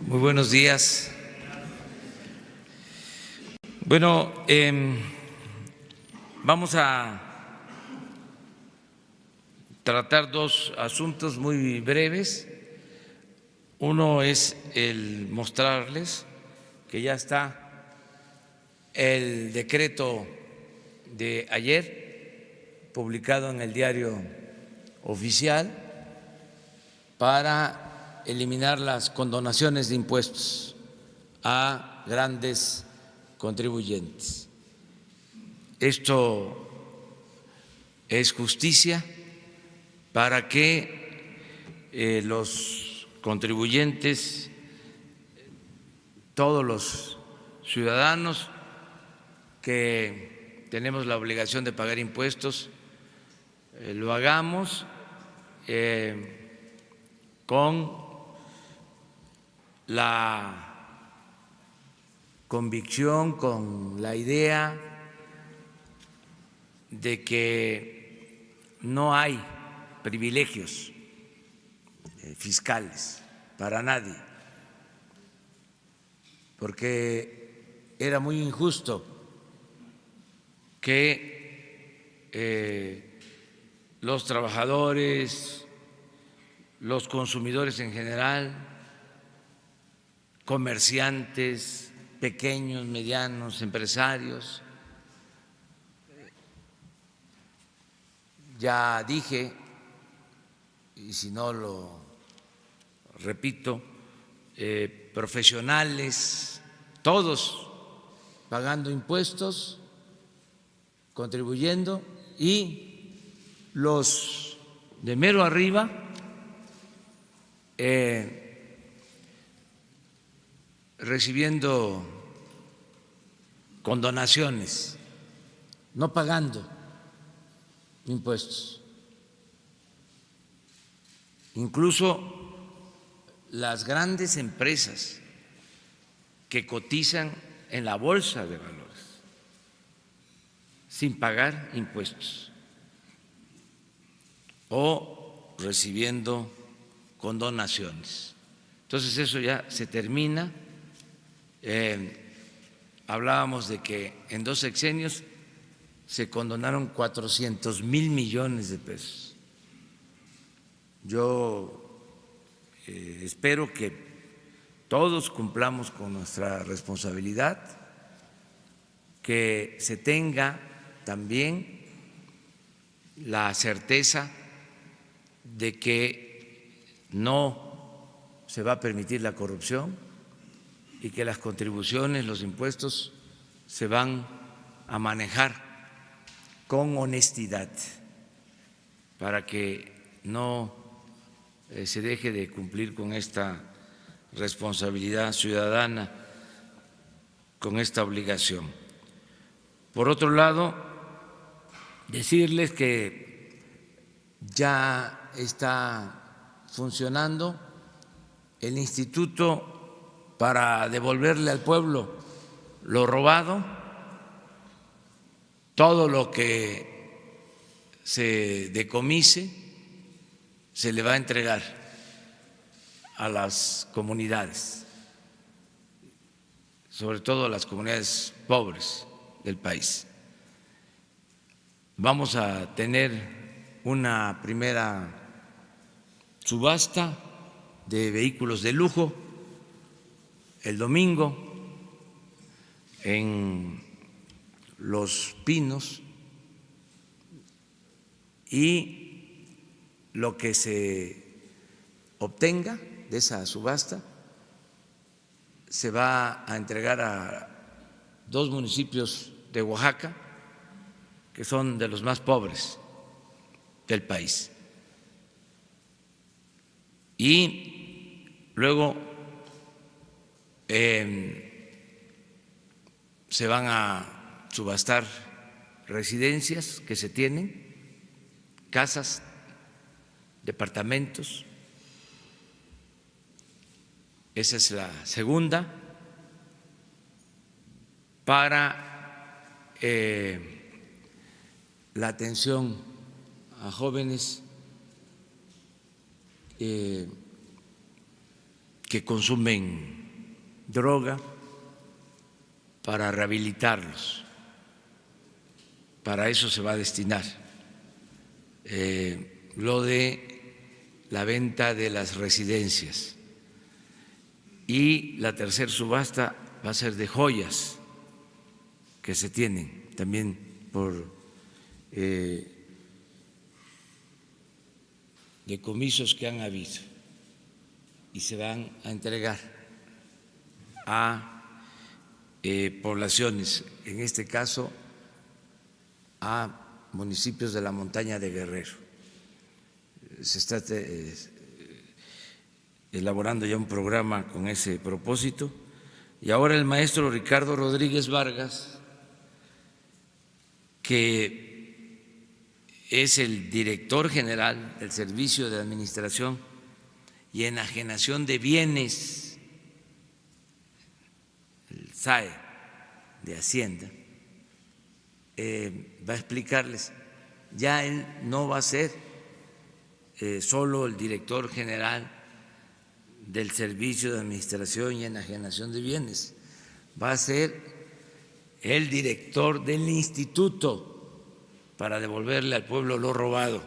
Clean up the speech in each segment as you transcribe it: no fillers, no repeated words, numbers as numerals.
Muy buenos días. Bueno, vamos a tratar dos asuntos muy breves. Uno es el mostrarles que ya está el decreto de ayer publicado en el Diario Oficial para eliminar las condonaciones de impuestos a grandes contribuyentes. Esto es justicia para que los contribuyentes, todos los ciudadanos que tenemos la obligación de pagar impuestos, lo hagamos con la convicción, con la idea de que no hay privilegios fiscales para nadie, porque era muy injusto que los trabajadores, los consumidores en general, comerciantes, pequeños, medianos, empresarios, ya dije, y si no lo repito, profesionales, todos pagando impuestos, contribuyendo, y los de mero arriba recibiendo condonaciones, no pagando impuestos. Incluso las grandes empresas que cotizan en la bolsa de valores sin pagar impuestos o recibiendo condonaciones. Entonces eso ya se termina. Hablábamos de que en 2 sexenios se condonaron 400,000 millones de pesos. Yo espero que todos cumplamos con nuestra responsabilidad, que se tenga también la certeza de que no se va a permitir la corrupción y que las contribuciones, los impuestos se van a manejar con honestidad para que no se deje de cumplir con esta responsabilidad ciudadana, con esta obligación. Por otro lado, decirles que ya está funcionando el instituto para devolverle al pueblo lo robado, todo lo que se decomise se le va a entregar a las comunidades, sobre todo a las comunidades pobres del país. Vamos a tener una primera subasta de vehículos de lujo el domingo en Los Pinos, y lo que se obtenga de esa subasta se va a entregar a 2 municipios de Oaxaca que son de los más pobres del país. Y luego se van a subastar residencias que se tienen, casas, departamentos. Esa es la segunda, para la atención a jóvenes que consumen droga, para rehabilitarlos. Para eso se va a destinar. Lo de la venta de las residencias. Y la tercera subasta va a ser de joyas que se tienen también por decomisos que han habido y se van a entregar a poblaciones, en este caso a municipios de la montaña de Guerrero. Se está elaborando ya un programa con ese propósito y ahora el maestro Ricardo Rodríguez Vargas, que es el director general del Servicio de Administración y Enajenación de Bienes, el SAE de Hacienda, va a explicarles. Ya él no va a ser solo el director general del Servicio de Administración y Enajenación de Bienes, va a ser el director del instituto para devolverle al pueblo lo robado.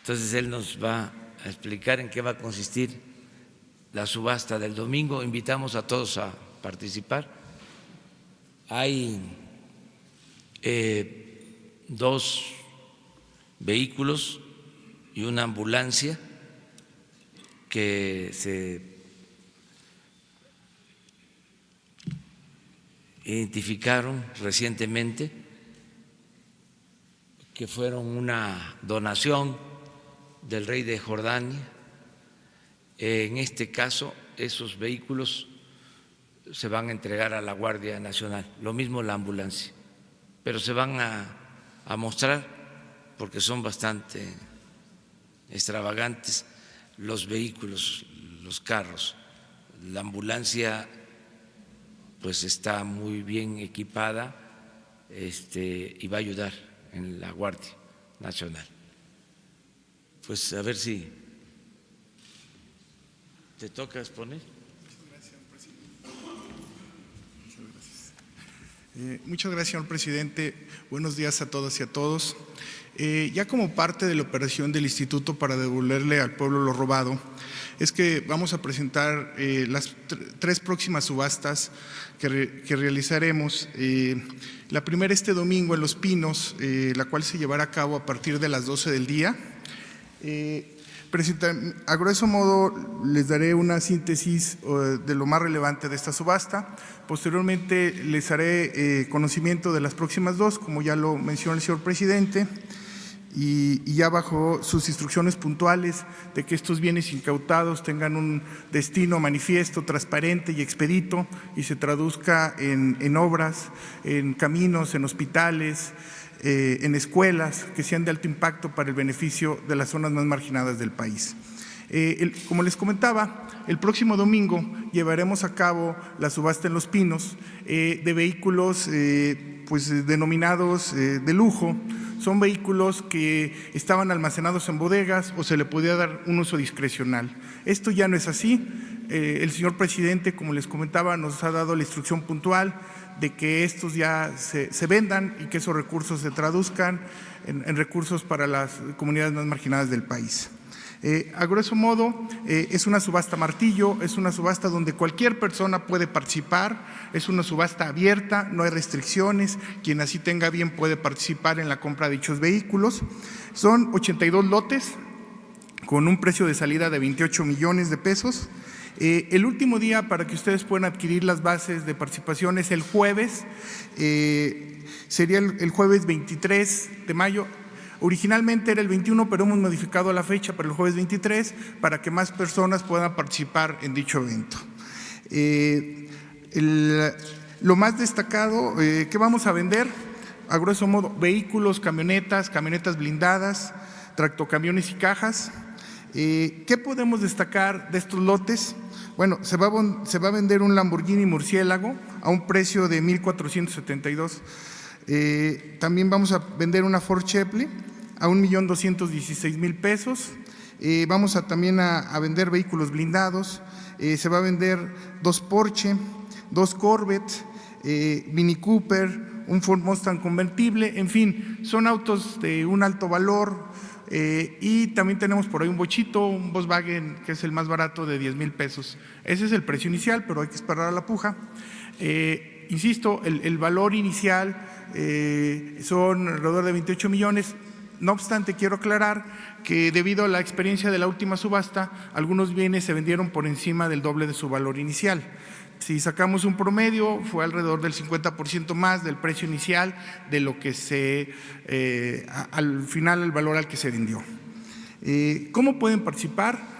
Entonces él nos va a explicar en qué va a consistir la subasta del domingo. Invitamos a todos a participar. Hay 2 vehículos y una ambulancia que se identificaron recientemente, que fueron una donación del rey de Jordania. En este caso, esos vehículos se van a entregar a la Guardia Nacional, lo mismo la ambulancia, pero se van a mostrar porque son bastante extravagantes los vehículos, los carros. La ambulancia pues está muy bien equipada y va a ayudar en la Guardia Nacional. Pues a ver si te toca exponer. Muchas gracias, señor presidente. Buenos días a todas y a todos. Ya como parte de la operación del instituto para devolverle al pueblo lo robado, es que vamos a presentar las 3 próximas subastas que realizaremos. La primera este domingo en Los Pinos, la cual se llevará a cabo a partir de las 12 del día. A grueso modo les daré una síntesis de lo más relevante de esta subasta. Posteriormente les haré conocimiento de las próximas 2, como ya lo mencionó el señor presidente, y ya bajo sus instrucciones puntuales de que estos bienes incautados tengan un destino manifiesto, transparente y expedito y se traduzca en obras, en caminos, en hospitales, en escuelas que sean de alto impacto para el beneficio de las zonas más marginadas del país. Como les comentaba, el próximo domingo llevaremos a cabo la subasta en Los Pinos de vehículos pues denominados de lujo. Son vehículos que estaban almacenados en bodegas o se le podía dar un uso discrecional. Esto ya no es así. El señor presidente, como les comentaba, nos ha dado la instrucción puntual de que estos ya se vendan y que esos recursos se traduzcan en recursos para las comunidades más marginadas del país. A grueso modo, es una subasta martillo, es una subasta donde cualquier persona puede participar, es una subasta abierta, no hay restricciones, quien así tenga bien puede participar en la compra de dichos vehículos. Son 82 lotes con un precio de salida de 28 millones de pesos. El último día para que ustedes puedan adquirir las bases de participación es el jueves, sería el jueves 23 de mayo. Originalmente era el 21, pero hemos modificado la fecha para el jueves 23 para que más personas puedan participar en dicho evento. Lo más destacado que vamos a vender, a grueso modo, vehículos, camionetas blindadas, tractocamiones y cajas. ¿Qué podemos destacar de estos lotes? Bueno, se va a vender un Lamborghini Murciélago a un precio de 1,472. También vamos a vender una Ford Cheveley a 1,216,000 pesos. Vamos también a vender vehículos blindados. Se va a vender 2 Porsche, 2 Corvette, Mini Cooper, un Ford Mustang convertible, en fin, son autos de un alto valor. Y también tenemos por ahí un bochito, un Volkswagen, que es el más barato, de 10,000 pesos. Ese es el precio inicial, pero hay que esperar a la puja. Insisto, el valor inicial son alrededor de 28 millones. No obstante, quiero aclarar que debido a la experiencia de la última subasta, algunos bienes se vendieron por encima del doble de su valor inicial. Si sacamos un promedio, fue alrededor del 50% más del precio inicial de lo que al final el valor al que se vendió. ¿Cómo pueden participar?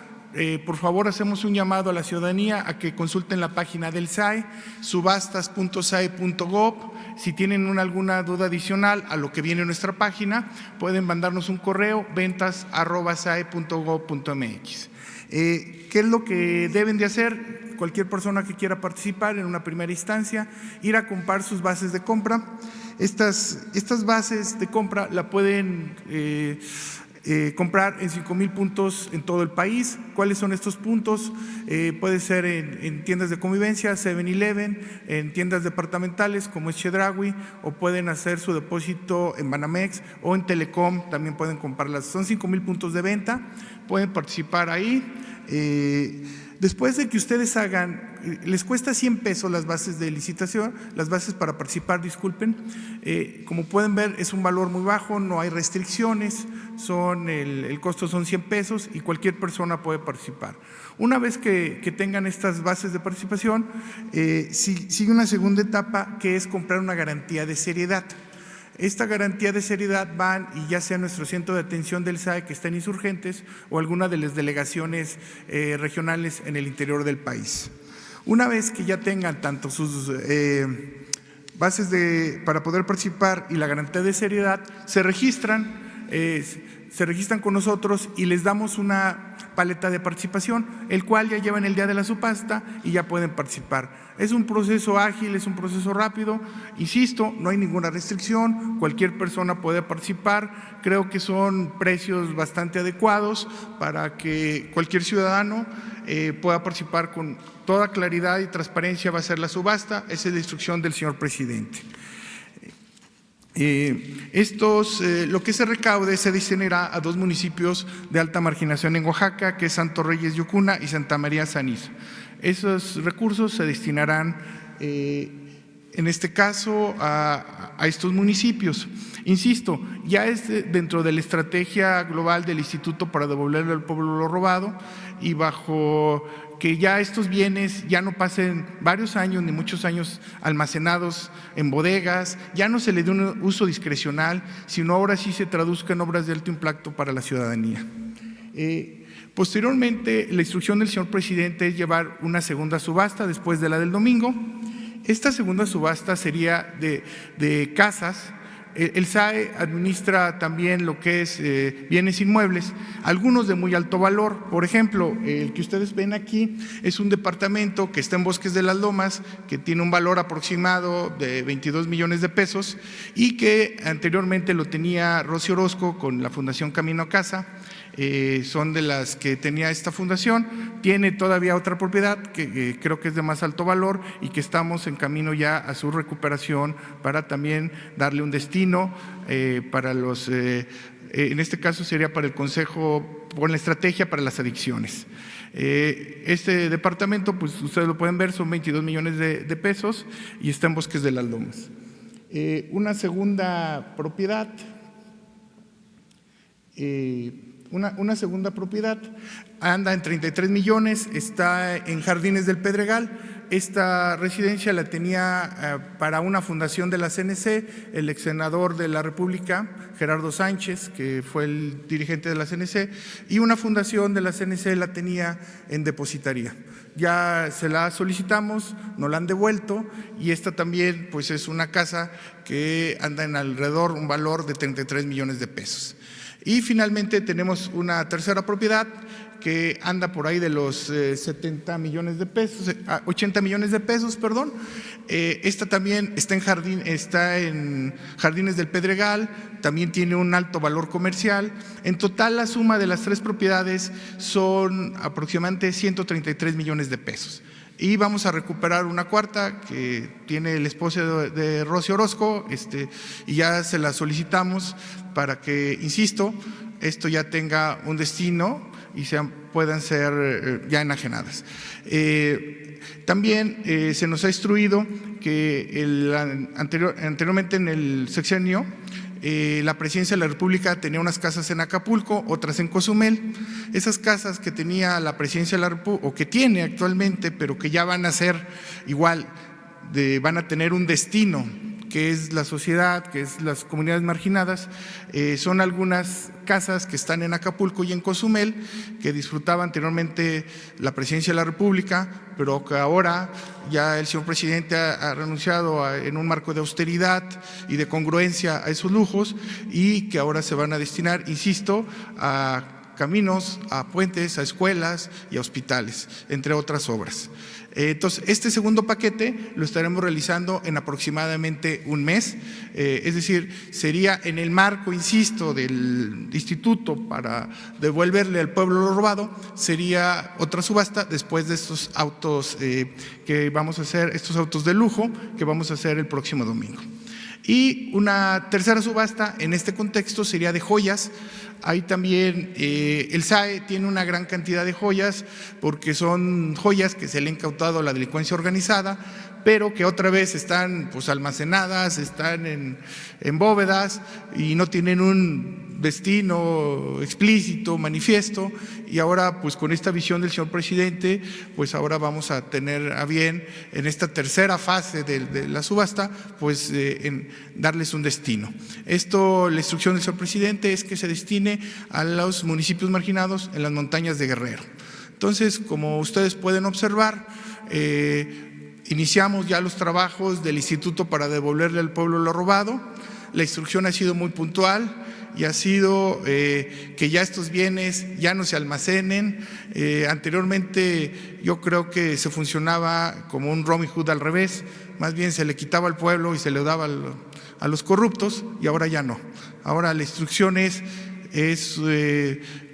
Por favor, hacemos un llamado a la ciudadanía a que consulten la página del SAE, subastas.sae.gov. Si tienen alguna duda adicional a lo que viene en nuestra página, pueden mandarnos un correo, ventas@sae.gov.mx. ¿Qué es lo que deben de hacer? Cualquier persona que quiera participar en una primera instancia, ir a comprar sus bases de compra. Estas bases de compra la pueden comprar en 5,000 puntos en todo el país. ¿Cuáles son estos puntos? Puede ser en tiendas de convivencia, 7-Eleven, en tiendas departamentales como es Chedraui, o pueden hacer su depósito en Banamex o en Telecom, también pueden comprarlas. Son 5,000 puntos de venta, pueden participar ahí. Después de que ustedes hagan, les cuesta 100 pesos las bases de licitación, las bases para participar, disculpen. Como pueden ver, es un valor muy bajo, no hay restricciones, el costo son 100 pesos y cualquier persona puede participar. Una vez que tengan estas bases de participación, sigue una segunda etapa, que es comprar una garantía de seriedad. Esta garantía de seriedad van y ya sea nuestro centro de atención del SAE, que está en Insurgentes, o alguna de las delegaciones regionales en el interior del país. Una vez que ya tengan tanto sus bases para poder participar y la garantía de seriedad, se registran con nosotros y les damos una paleta de participación, el cual ya llevan el día de la subasta y ya pueden participar. Es un proceso ágil, es un proceso rápido. Insisto, no hay ninguna restricción, cualquier persona puede participar. Creo que son precios bastante adecuados para que cualquier ciudadano pueda participar con toda claridad y transparencia. Va a ser la subasta, esa es la instrucción del señor presidente. Lo que se recaude se destinará a 2 municipios de alta marginación en Oaxaca, que es Santo Reyes Yucuna y Santa María Sanizo. Esos recursos se destinarán, en este caso, a estos municipios. Insisto, ya es dentro de la estrategia global del Instituto para devolverle al pueblo lo robado, y bajo que ya estos bienes ya no pasen varios años ni muchos años almacenados en bodegas, ya no se le dé un uso discrecional, sino ahora sí se traduzca en obras de alto impacto para la ciudadanía. Posteriormente, la instrucción del señor presidente es llevar una segunda subasta después de la del domingo. Esta segunda subasta sería de casas. El SAE administra también lo que es bienes inmuebles, algunos de muy alto valor. Por ejemplo, el que ustedes ven aquí es un departamento que está en Bosques de las Lomas, que tiene un valor aproximado de 22 millones de pesos y que anteriormente lo tenía Rosy Orozco con la Fundación Camino a Casa. Son de las que tenía esta fundación. Tiene todavía otra propiedad que creo que es de más alto valor y que estamos en camino ya a su recuperación para también darle un destino para los, en este caso sería para el Consejo, con la estrategia para las adicciones. Este departamento, pues ustedes lo pueden ver, son 22 millones de pesos y está en Bosques de las Lomas. Una segunda propiedad, una segunda propiedad anda en 33 millones, está en Jardines del Pedregal. Esta residencia la tenía para una fundación de la CNC, el ex senador de la República, Gerardo Sánchez, que fue el dirigente de la CNC, y una fundación de la CNC la tenía en depositaría. Ya se la solicitamos, nos la han devuelto, y esta también pues es una casa que anda en alrededor un valor de 33 millones de pesos. Y finalmente tenemos una tercera propiedad que anda por ahí de los 70 millones de pesos, 80 millones de pesos, perdón. Esta también está en Jardines del Pedregal, también tiene un alto valor comercial. En total, la suma de las 3 propiedades son aproximadamente 133 millones de pesos. Y vamos a recuperar una cuarta que tiene el esposo de Rosy Orozco, y ya se la solicitamos para que, insisto, esto ya tenga un destino y puedan ser ya enajenadas. También se nos ha instruido que anteriormente en el sexenio la Presidencia de la República tenía unas casas en Acapulco, otras en Cozumel. Esas casas que tenía la Presidencia de la República, o que tiene actualmente, pero que ya van a ser igual, van a tener un destino, que es la sociedad, que es las comunidades marginadas. Son algunas casas que están en Acapulco y en Cozumel, que disfrutaba anteriormente la Presidencia de la República, pero que ahora ya el señor presidente ha renunciado en un marco de austeridad y de congruencia a esos lujos, y que ahora se van a destinar, insisto, a caminos, a puentes, a escuelas y a hospitales, entre otras obras. Entonces, este segundo paquete lo estaremos realizando en aproximadamente un mes, es decir, sería en el marco, insisto, del instituto para devolverle al pueblo lo robado. Sería otra subasta después de estos autos que vamos a hacer, estos autos de lujo que vamos a hacer el próximo domingo. Y una tercera subasta en este contexto sería de joyas. Ahí también el SAE tiene una gran cantidad de joyas, porque son joyas que se le han incautado a la delincuencia organizada, pero que otra vez están pues almacenadas, están en bóvedas y no tienen un destino explícito, manifiesto. Y ahora pues con esta visión del señor presidente, pues ahora vamos a tener a bien en esta tercera fase de la subasta, pues en darles un destino. La instrucción del señor presidente es que se destine a los municipios marginados en las montañas de Guerrero. Entonces, como ustedes pueden observar, iniciamos ya los trabajos del instituto para devolverle al pueblo lo robado. La instrucción ha sido muy puntual y ha sido que ya estos bienes ya no se almacenen. Anteriormente yo creo que se funcionaba como un Robin Hood al revés, más bien se le quitaba al pueblo y se le daba a los corruptos, y ahora ya no. Ahora la instrucción es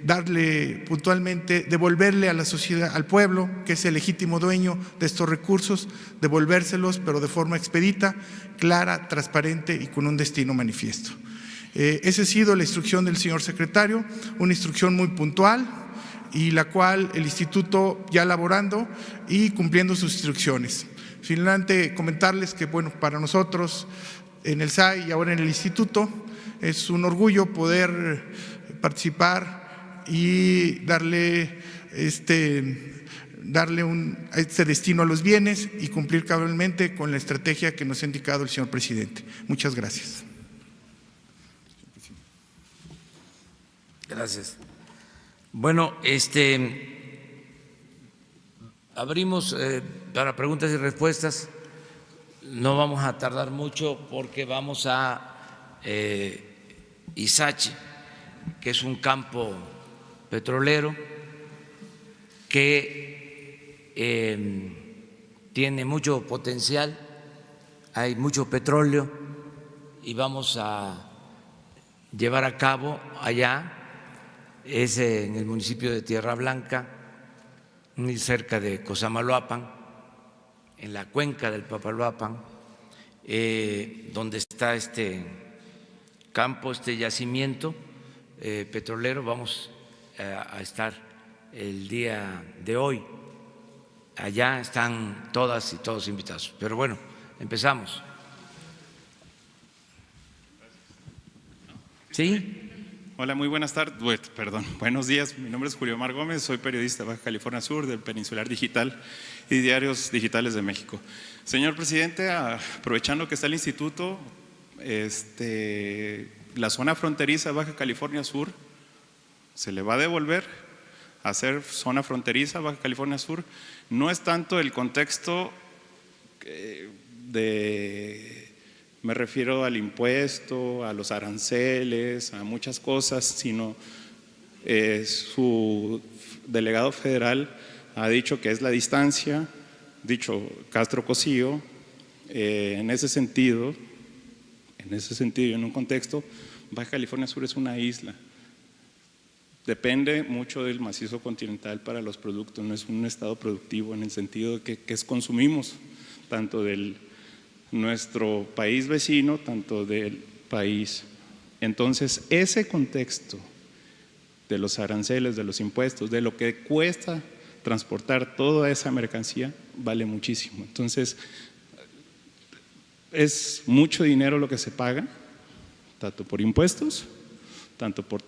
darle puntualmente, devolverle a la sociedad, al pueblo, que es el legítimo dueño de estos recursos, devolvérselos, pero de forma expedita, clara, transparente y con un destino manifiesto. Esa ha sido la instrucción del señor secretario, una instrucción muy puntual, y la cual el instituto ya elaborando y cumpliendo sus instrucciones. Finalmente, comentarles que, bueno, para nosotros en el SAI y ahora en el instituto es un orgullo poder participar y darle este destino a los bienes y cumplir cabalmente con la estrategia que nos ha indicado el señor presidente. Muchas gracias. Gracias. Bueno, abrimos para preguntas y respuestas. No vamos a tardar mucho porque vamos a Izachi, que es un campo petrolero que tiene mucho potencial, hay mucho petróleo, y vamos a llevar a cabo allá, es en el municipio de Tierra Blanca, muy cerca de Cosamaloapan, en la cuenca del Papaloapan, donde está este campo, este yacimiento petrolero. Vamos a estar el día de hoy. Allá están todas y todos invitados. Pero bueno, empezamos. ¿Sí? Hola, muy buenas tardes, buenos días. Mi nombre es Julio Omar Gómez, soy periodista de Baja California Sur, del Peninsular Digital y Diarios Digitales de México. Señor presidente, aprovechando que está el instituto, la zona fronteriza de Baja California Sur se le va a devolver a ser zona fronteriza Baja California Sur. No es tanto el contexto me refiero al impuesto, a los aranceles, a muchas cosas, sino su delegado federal ha dicho que es la distancia, dicho Castro Cosío, en ese sentido, y en un contexto, Baja California Sur es una isla. Depende mucho del macizo continental para los productos, no es un estado productivo en el sentido de que consumimos tanto de nuestro país vecino, tanto del país. Entonces, ese contexto de los aranceles, de los impuestos, de lo que cuesta transportar toda esa mercancía, vale muchísimo. Entonces, es mucho dinero lo que se paga, tanto por impuestos, tanto por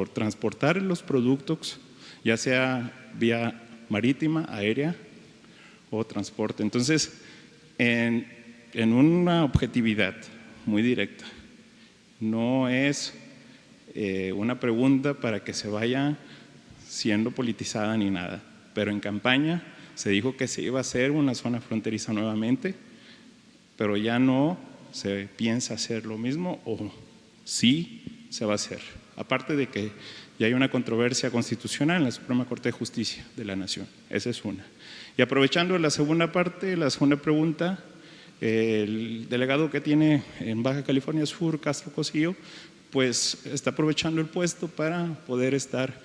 transportar los productos, ya sea vía marítima, aérea o transporte. Entonces, en una objetividad muy directa, no es una pregunta para que se vaya siendo politizada ni nada, pero en campaña se dijo que se iba a hacer una zona fronteriza nuevamente, pero ya no se piensa hacer lo mismo o sí se va a hacer. Aparte de que ya hay una controversia constitucional en la Suprema Corte de Justicia de la Nación, esa es una. Y aprovechando la segunda parte, la segunda pregunta, el delegado que tiene en Baja California Sur, Castro Cosío, pues está aprovechando el puesto para poder estar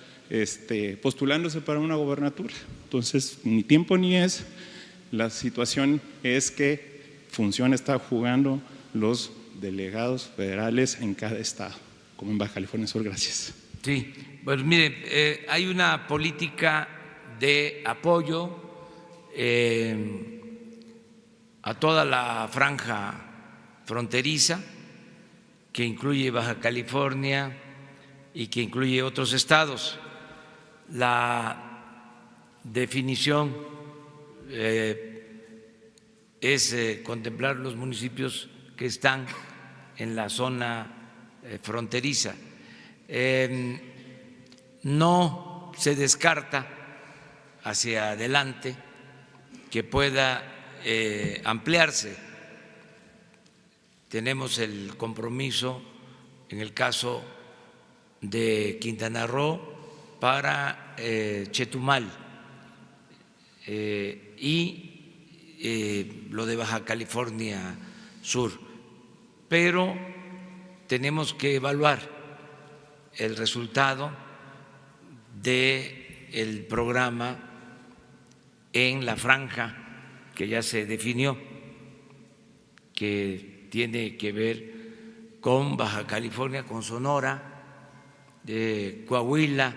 postulándose para una gobernatura. Entonces, ni tiempo ni es, la situación es que función está jugando los delegados federales en cada estado, como en Baja California Sur. Gracias. Sí, pues mire, hay una política de apoyo a toda la franja fronteriza, que incluye Baja California y que incluye otros estados. La definición es contemplar los municipios que están en la zona fronteriza. No se descarta hacia adelante que pueda ampliarse. Tenemos el compromiso en el caso de Quintana Roo para Chetumal y lo de Baja California Sur, pero tenemos que evaluar el resultado del programa en la franja que ya se definió, que tiene que ver con Baja California, con Sonora, Coahuila,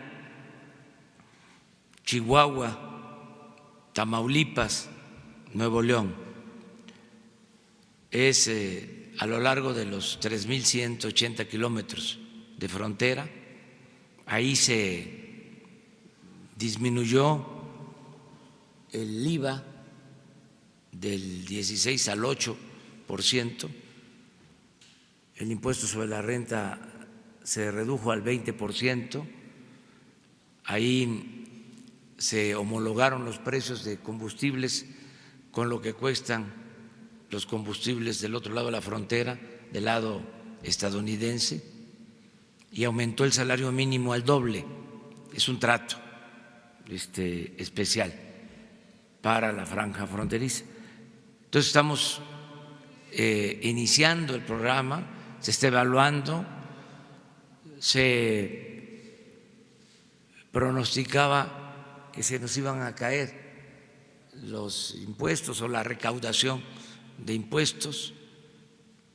Chihuahua, Tamaulipas, Nuevo León. Es a lo largo de los 3.180 kilómetros de frontera. Ahí se disminuyó el IVA del 16 al 8%, el impuesto sobre la renta se redujo al 20%, ahí se homologaron los precios de combustibles con lo que cuestan los combustibles del otro lado de la frontera, del lado estadounidense, y aumentó el salario mínimo al doble. Es un trato especial para la franja fronteriza. Entonces estamos iniciando el programa, se está evaluando, se pronosticaba que se nos iban a caer los impuestos o la recaudación de impuestos,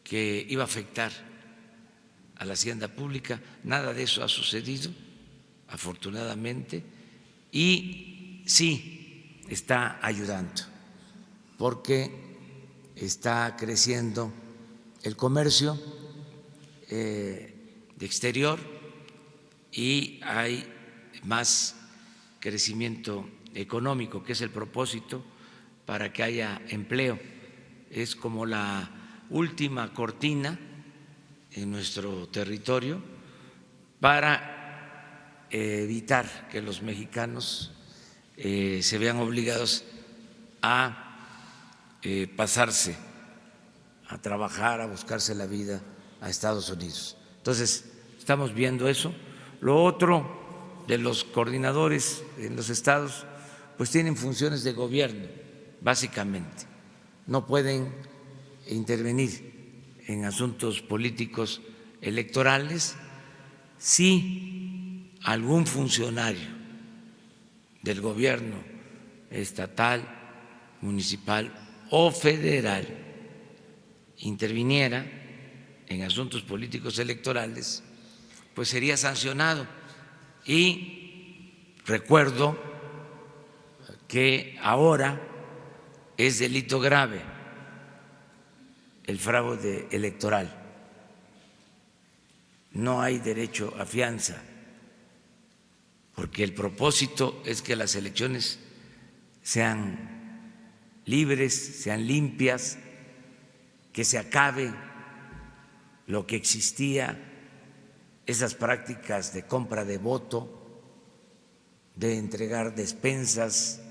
que iba a afectar a la hacienda pública. Nada de eso ha sucedido, afortunadamente, y sí está ayudando, porque está creciendo el comercio de exterior y hay más crecimiento económico, que es el propósito, para que haya empleo. Es como la última cortina en nuestro territorio para evitar que los mexicanos se vean obligados a pasarse a trabajar, a buscarse la vida a Estados Unidos. Entonces, estamos viendo eso. Lo otro de los coordinadores en los estados pues tienen funciones de gobierno, básicamente. No pueden intervenir en asuntos políticos electorales. Si algún funcionario del gobierno estatal, municipal o federal interviniera en asuntos políticos electorales, pues sería sancionado. Y recuerdo que ahora es delito grave el fraude electoral. No hay derecho a fianza, porque el propósito es que las elecciones sean libres, sean limpias, que se acabe lo que existía, esas prácticas de compra de voto, de entregar despensas,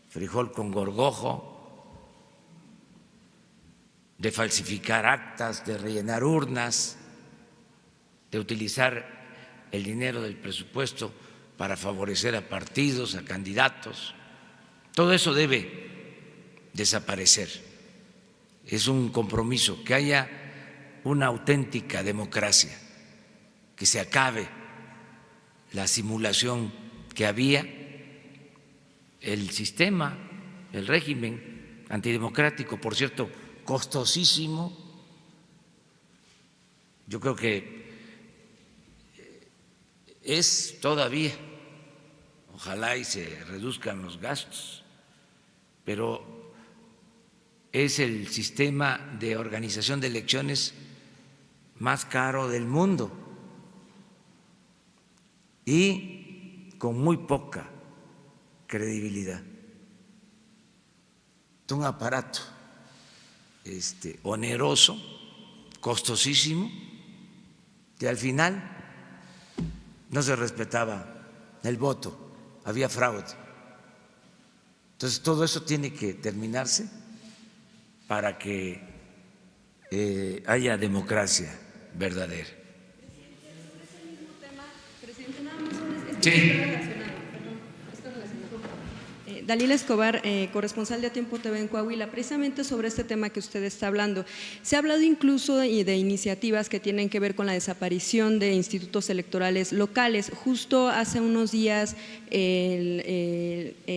frijol con gorgojo, de falsificar actas, de rellenar urnas, de utilizar el dinero del presupuesto para favorecer a partidos, a candidatos. Todo eso debe desaparecer. Es un compromiso, que haya una auténtica democracia, que se acabe la simulación que había, el sistema, el régimen antidemocrático, por cierto, costosísimo. Yo creo que es todavía, ojalá y se reduzcan los gastos, pero es el sistema de organización de elecciones más caro del mundo y con muy poca credibilidad. Es un aparato oneroso, costosísimo, que al final no se respetaba el voto, había fraude. Entonces todo eso tiene que terminarse para que haya democracia verdadera. Presidente, nada más Sí. Dalila Escobar, corresponsal de A Tiempo TV en Coahuila, precisamente sobre este tema que usted está hablando. Se ha hablado incluso de iniciativas que tienen que ver con la desaparición de institutos electorales locales. Justo hace unos días,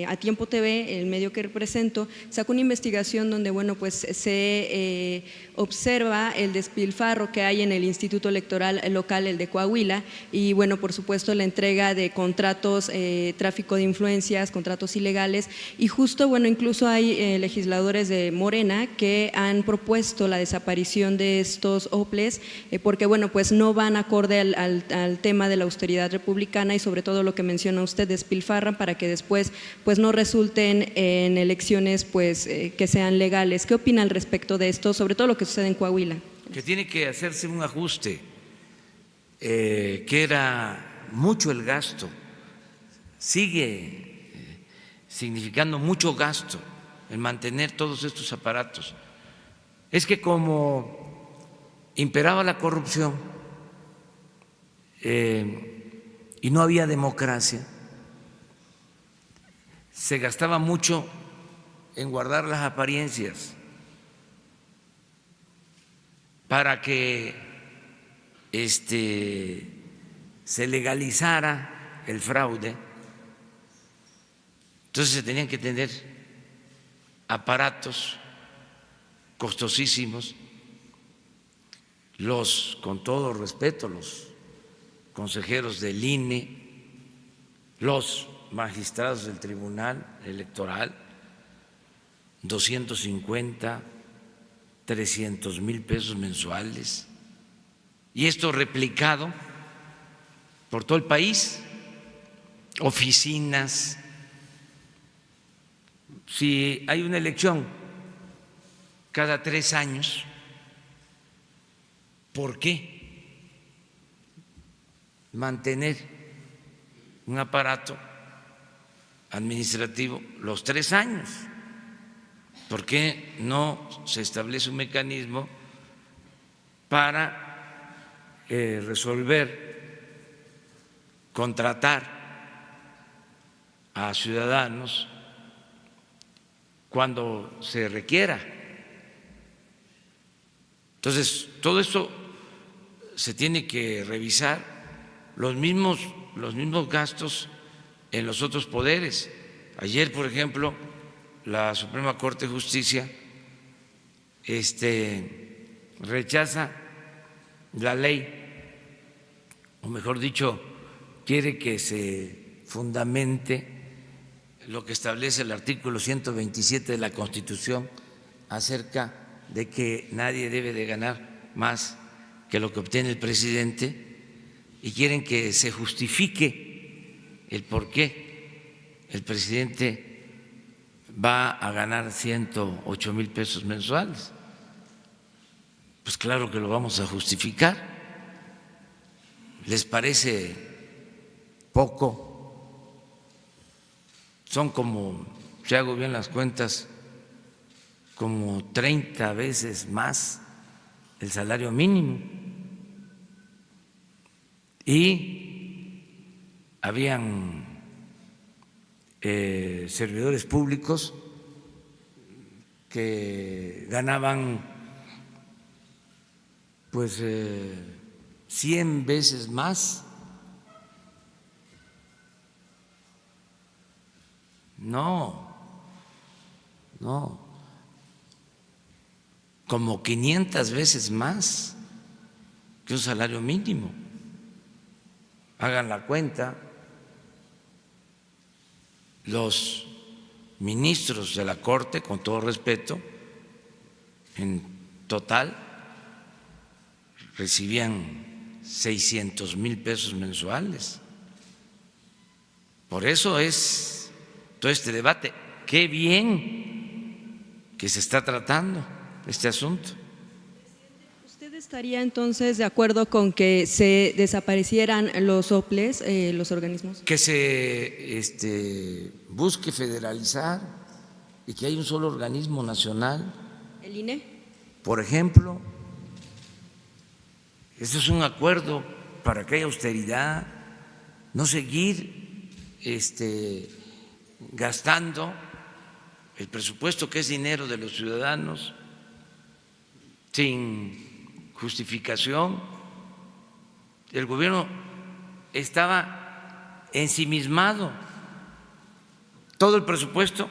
A Tiempo TV, el medio que represento, sacó una investigación donde, bueno, pues se observa el despilfarro que hay en el Instituto Electoral Local, el de Coahuila, y, bueno, por supuesto, la entrega de contratos, tráfico de influencias, contratos ilegales. Y justo, bueno, incluso hay legisladores de Morena que han propuesto la desaparición de estos OPLES porque, bueno, pues no van acorde al tema de la austeridad republicana y sobre todo lo que menciona usted, despilfarran para que después pues no resulten en elecciones pues que sean legales. ¿Qué opina al respecto de esto, sobre todo lo que sucede en Coahuila? Que tiene que hacerse un ajuste, que era mucho el gasto, sigue significando mucho gasto en mantener todos estos aparatos. Es que como imperaba la corrupción y no había democracia, se gastaba mucho en guardar las apariencias para que se legalizara el fraude. Entonces se tenían que tener aparatos costosísimos, con todo respeto, los consejeros del INE, los magistrados del Tribunal Electoral, 250, 300,000 pesos mensuales, y esto replicado por todo el país, oficinas. Si hay una elección cada 3 años, ¿por qué mantener un aparato administrativo los 3 años? ¿Por qué no se establece un mecanismo para resolver contratar a ciudadanos cuando se requiera. Entonces, todo esto se tiene que revisar, los mismos gastos en los otros poderes. Ayer, por ejemplo, la Suprema Corte de Justicia rechaza la ley, o mejor dicho, quiere que se fundamente lo que establece el artículo 127 de la Constitución acerca de que nadie debe de ganar más que lo que obtiene el presidente, y quieren que se justifique el por qué el presidente va a ganar 108,000 pesos mensuales. Pues claro que lo vamos a justificar. ¿Les parece poco? Son como, si hago bien las cuentas, como 30 veces más el salario mínimo. Y habían servidores públicos que ganaban pues 100 veces más. No, como 500 veces más que un salario mínimo. Hagan la cuenta. Los ministros de la Corte, con todo respeto, en total recibían 600,000 pesos mensuales. Por eso es todo este debate. Qué bien que se está tratando este asunto. ¿Usted estaría entonces de acuerdo con que se desaparecieran los OPLES, los organismos? Que se busque federalizar y que haya un solo organismo nacional. ¿El INE? Por ejemplo, este es un acuerdo para que haya austeridad, no seguir gastando el presupuesto, que es dinero de los ciudadanos, sin justificación. El gobierno estaba ensimismado, todo el presupuesto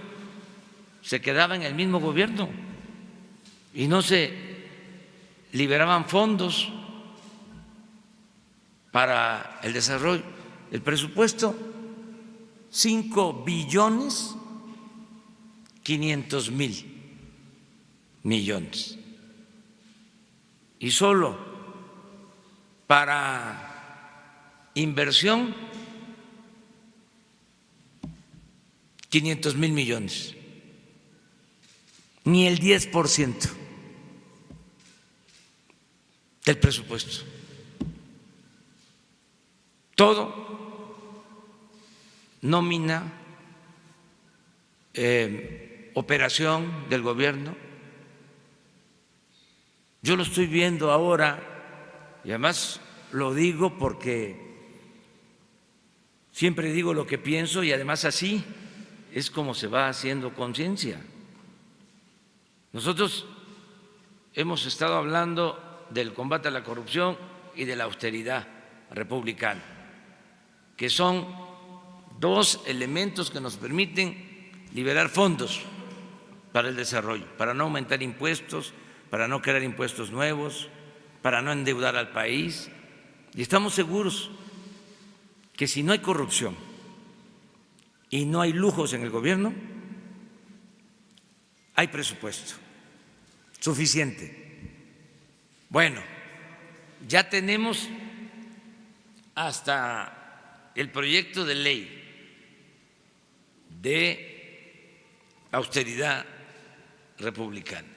se quedaba en el mismo gobierno y no se liberaban fondos para el desarrollo. El presupuesto, 5.500.000.000.000, y solo para inversión 500,000 millones, ni el 10% del presupuesto. Todo nómina, operación del gobierno. Yo lo estoy viendo ahora, y además lo digo porque siempre digo lo que pienso, y además así es como se va haciendo conciencia. Nosotros hemos estado hablando del combate a la corrupción y de la austeridad republicana, que son dos elementos que nos permiten liberar fondos para el desarrollo, para no aumentar impuestos, para no crear impuestos nuevos, para no endeudar al país. Y estamos seguros que si no hay corrupción y no hay lujos en el gobierno, hay presupuesto suficiente. Bueno, ya tenemos hasta el proyecto de ley de austeridad republicana.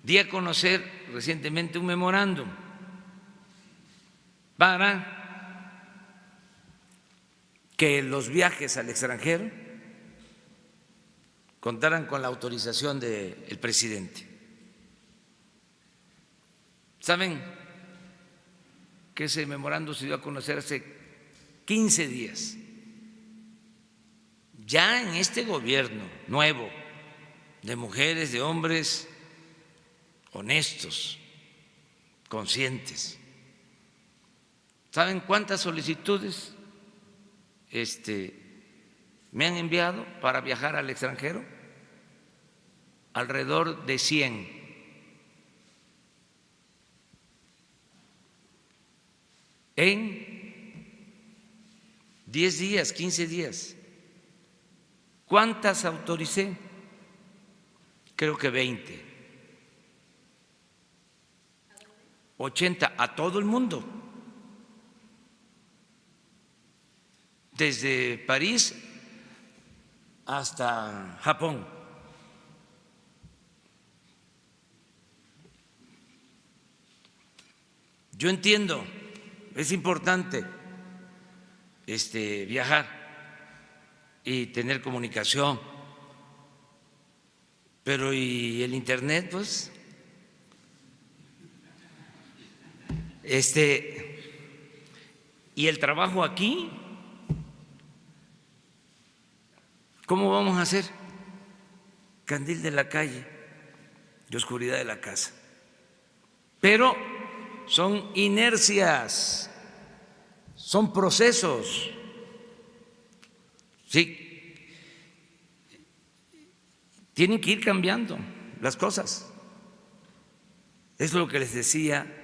Di a conocer recientemente un memorándum para que los viajes al extranjero contaran con la autorización del presidente. ¿Saben que ese memorándum se dio a conocer hace 15 días. Ya en este gobierno nuevo, de mujeres, de hombres honestos, conscientes, ¿saben cuántas solicitudes me han enviado para viajar al extranjero? Alrededor de 100. En 10 días, 15 días. ¿Cuántas autoricé? Creo que 20. 80 a todo el mundo. Desde París hasta Japón. Yo entiendo, es importante viajar y tener comunicación, pero ¿y el internet? Pues y el trabajo aquí, ¿cómo vamos a hacer? Candil de la calle y oscuridad de la casa. Pero son inercias, son procesos. Sí, tienen que ir cambiando las cosas. Es lo que les decía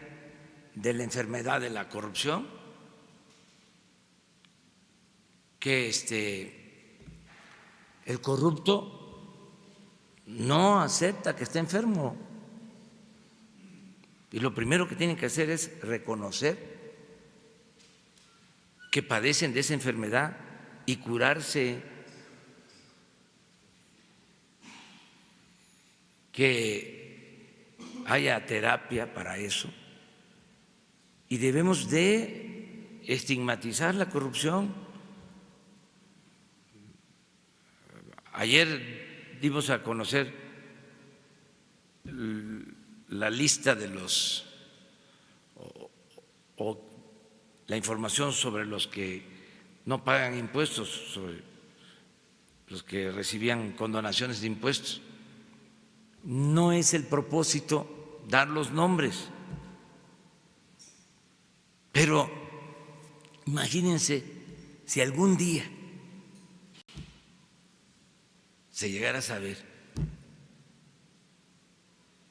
de la enfermedad de la corrupción, que el corrupto no acepta que está enfermo. Y lo primero que tienen que hacer es reconocer que padecen de esa enfermedad y curarse, que haya terapia para eso. Y debemos de estigmatizar la corrupción. Ayer dimos a conocer la lista de los o la información sobre los que no pagan impuestos, sobre los que recibían condonaciones de impuestos. No es el propósito dar los nombres, pero imagínense si algún día se llegara a saber,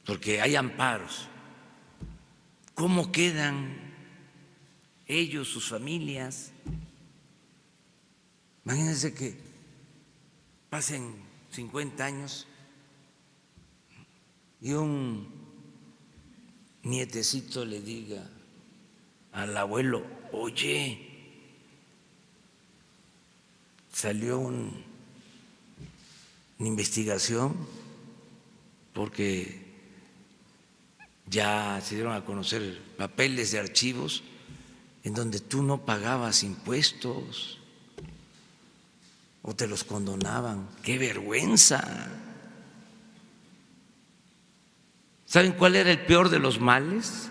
porque hay amparos, ¿cómo quedan ellos, sus familias? Imagínense que pasen 50 años y un nietecito le diga al abuelo: oye, salió una investigación porque ya se dieron a conocer papeles de archivos en donde tú no pagabas impuestos o te los condonaban. ¡Qué vergüenza! ¿Saben cuál era el peor de los males?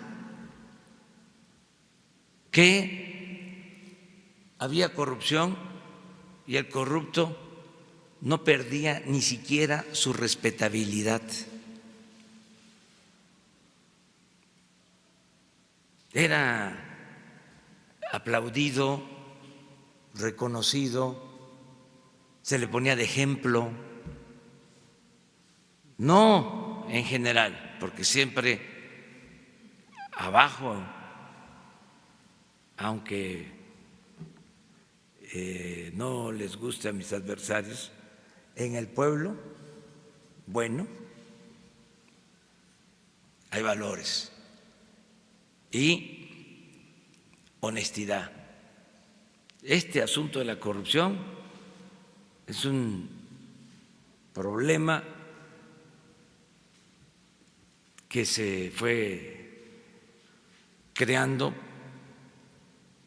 Que había corrupción y el corrupto no perdía ni siquiera su respetabilidad. Era aplaudido, reconocido, se le ponía de ejemplo, no en general, porque siempre abajo, aunque no les guste a mis adversarios, en el pueblo, bueno, hay valores y honestidad. Este asunto de la corrupción es un problema que se fue creando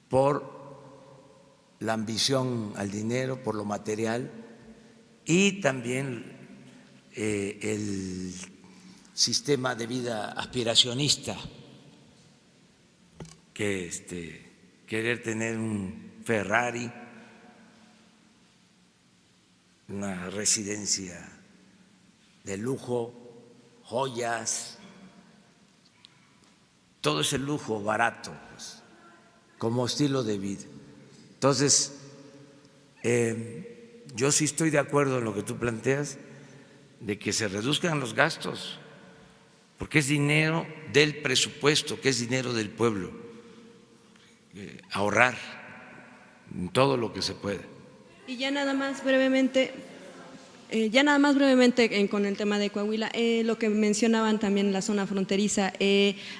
por la ambición al dinero, por lo material, y también el sistema de vida aspiracionista, que querer tener un Ferrari, una residencia de lujo, joyas, todo ese lujo barato, pues, como estilo de vida. Entonces, yo sí estoy de acuerdo en lo que tú planteas, de que se reduzcan los gastos, porque es dinero del presupuesto, que es dinero del pueblo, ahorrar en todo lo que se pueda. Y ya nada más brevemente, con el tema de Coahuila, lo que mencionaban también en la zona fronteriza,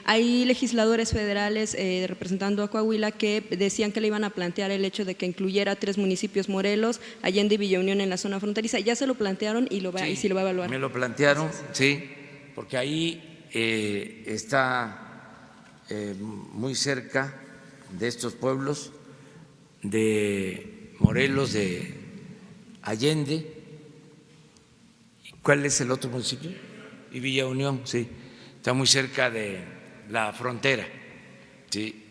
hay legisladores federales representando a Coahuila que decían que le iban a plantear el hecho de que incluyera 3 municipios: Morelos, Allende y Villa Unión en la zona fronteriza. ¿Ya se lo plantearon y si lo va a evaluar? Me lo plantearon, sí, porque ahí está muy cerca de estos pueblos de Morelos, de Allende. ¿Cuál es el otro municipio? Y Villa Unión, sí, está muy cerca de la frontera, sí,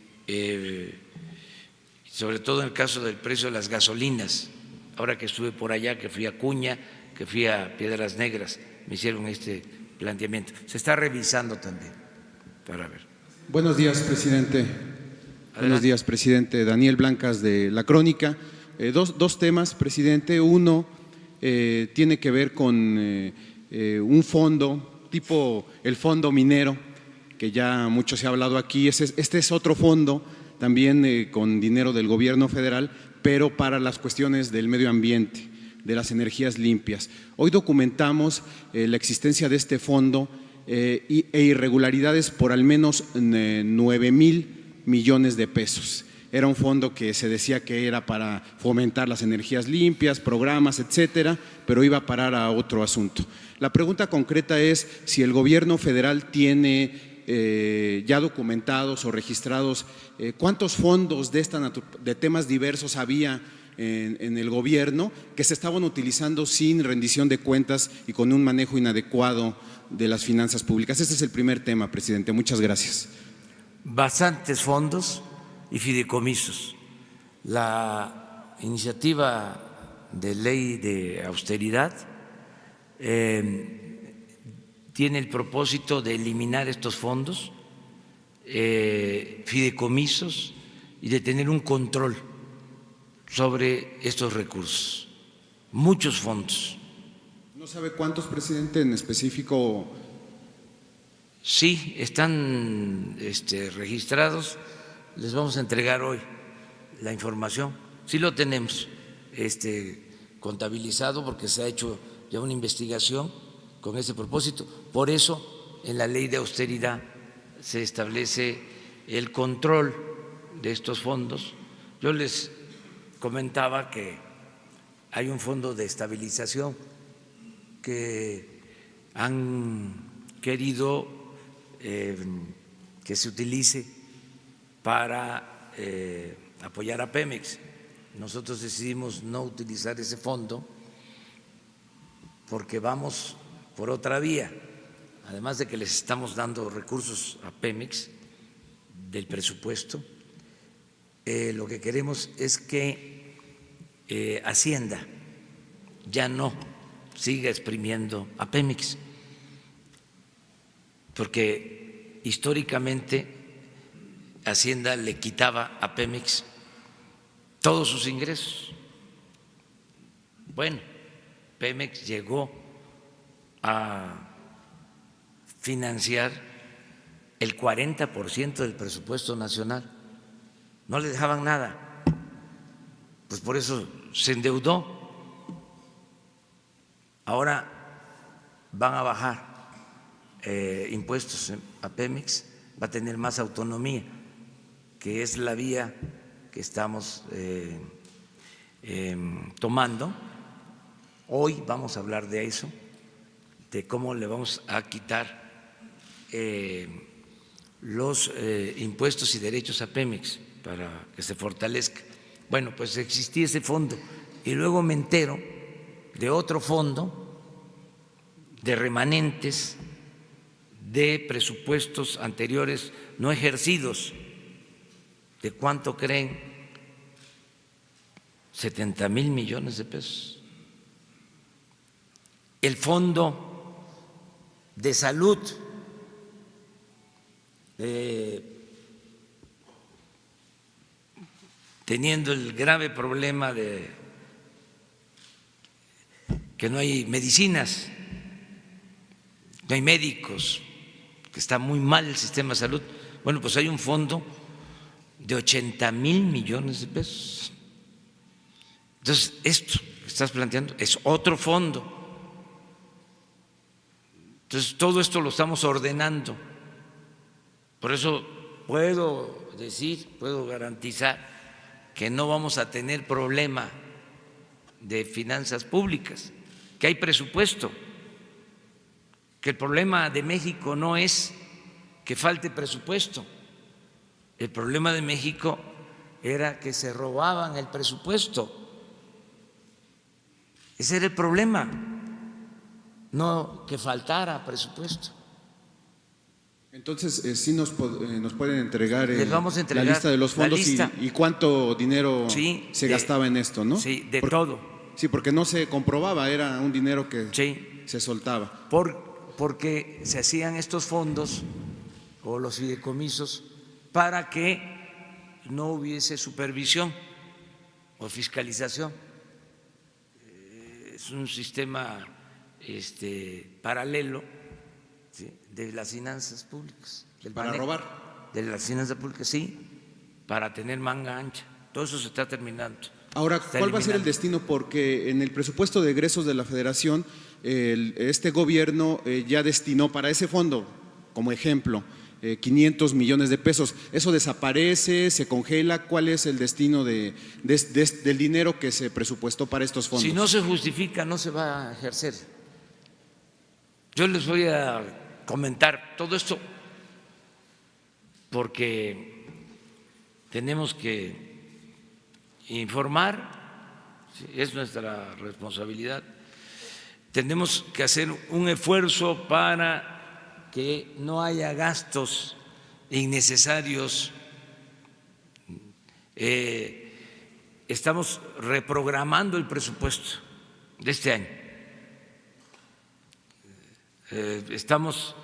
sobre todo en el caso del precio de las gasolinas. Ahora que estuve por allá, que fui a Acuña, que fui a Piedras Negras, me hicieron este planteamiento. Se está revisando también para ver. Buenos días, presidente. Adelante. Buenos días, presidente. Daniel Blancas, de La Crónica. Dos temas, presidente. Uno tiene que ver con un fondo tipo el fondo minero, que ya mucho se ha hablado aquí. Este es otro fondo también con dinero del gobierno federal, pero para las cuestiones del medio ambiente, de las energías limpias. Hoy documentamos la existencia de este fondo e irregularidades por al menos 9,000 millones de pesos. Era un fondo que se decía que era para fomentar las energías limpias, programas, etcétera, pero iba a parar a otro asunto. La pregunta concreta es si el gobierno federal tiene ya documentados o registrados cuántos fondos de temas diversos había en el gobierno que se estaban utilizando sin rendición de cuentas y con un manejo inadecuado de las finanzas públicas. Ese es el primer tema, presidente. Muchas gracias. Bastantes fondos y fideicomisos. La iniciativa de ley de austeridad tiene el propósito de eliminar estos fondos, fideicomisos, y de tener un control sobre estos recursos. Muchos fondos. ¿No sabe cuántos, presidente, en específico? Sí, están registrados. Les vamos a entregar hoy la información. Sí lo tenemos contabilizado porque se ha hecho ya una investigación con ese propósito. Por eso en la ley de austeridad se establece el control de estos fondos. Yo les comentaba que hay un fondo de estabilización que han querido que se utilice para apoyar a Pemex. Nosotros decidimos no utilizar ese fondo porque vamos por otra vía. Además de que les estamos dando recursos a Pemex del presupuesto, lo que queremos es que Hacienda ya no siga exprimiendo a Pemex, porque históricamente Hacienda le quitaba a Pemex todos sus ingresos. Bueno, Pemex llegó a financiar el 40% del presupuesto nacional. No le dejaban nada. Pues por eso se endeudó. Ahora van a bajar impuestos a Pemex, va a tener más autonomía, que es la vía que estamos tomando. Hoy vamos a hablar de eso, de cómo le vamos a quitar los impuestos y derechos a Pemex para que se fortalezca. Bueno, pues existía ese fondo y luego me entero de otro fondo de remanentes de presupuestos anteriores no ejercidos. ¿De cuánto creen? 70,000 millones de pesos. El Fondo de Salud, teniendo el grave problema de que no hay medicinas, no hay médicos, que está muy mal el sistema de salud. Bueno, pues hay un fondo de 80,000 millones de pesos. Entonces, esto que estás planteando es otro fondo. Entonces, todo esto lo estamos ordenando. Por eso puedo decir, puedo garantizar que no vamos a tener problema de finanzas públicas, que hay presupuesto, que el problema de México no es que falte presupuesto, el problema de México era que se robaban el presupuesto. Ese era el problema, no que faltara presupuesto. Entonces, sí nos pueden entregar, Les vamos a entregar la lista de los fondos y cuánto dinero se gastaba en esto, ¿no? Sí, de todo. Sí, porque no se comprobaba, era un dinero que se soltaba. Porque se hacían estos fondos o los fideicomisos para que no hubiese supervisión o fiscalización. Es un sistema paralelo, ¿sí?, de las finanzas públicas. ¿Para robar? De las finanzas públicas, sí, para tener manga ancha. Todo eso se está terminando. Ahora, ¿cuál va a ser el destino? Porque en el presupuesto de egresos de la Federación, este gobierno ya destinó para ese fondo, como ejemplo, 500 millones de pesos. ¿Eso desaparece, se congela? ¿Cuál es el destino del dinero que se presupuestó para estos fondos? Si no se justifica, no se va a ejercer. Yo les voy a comentar todo esto porque tenemos que informar, es nuestra responsabilidad. Tenemos que hacer un esfuerzo para que no haya gastos innecesarios. Estamos reprogramando el presupuesto de este año. Estamos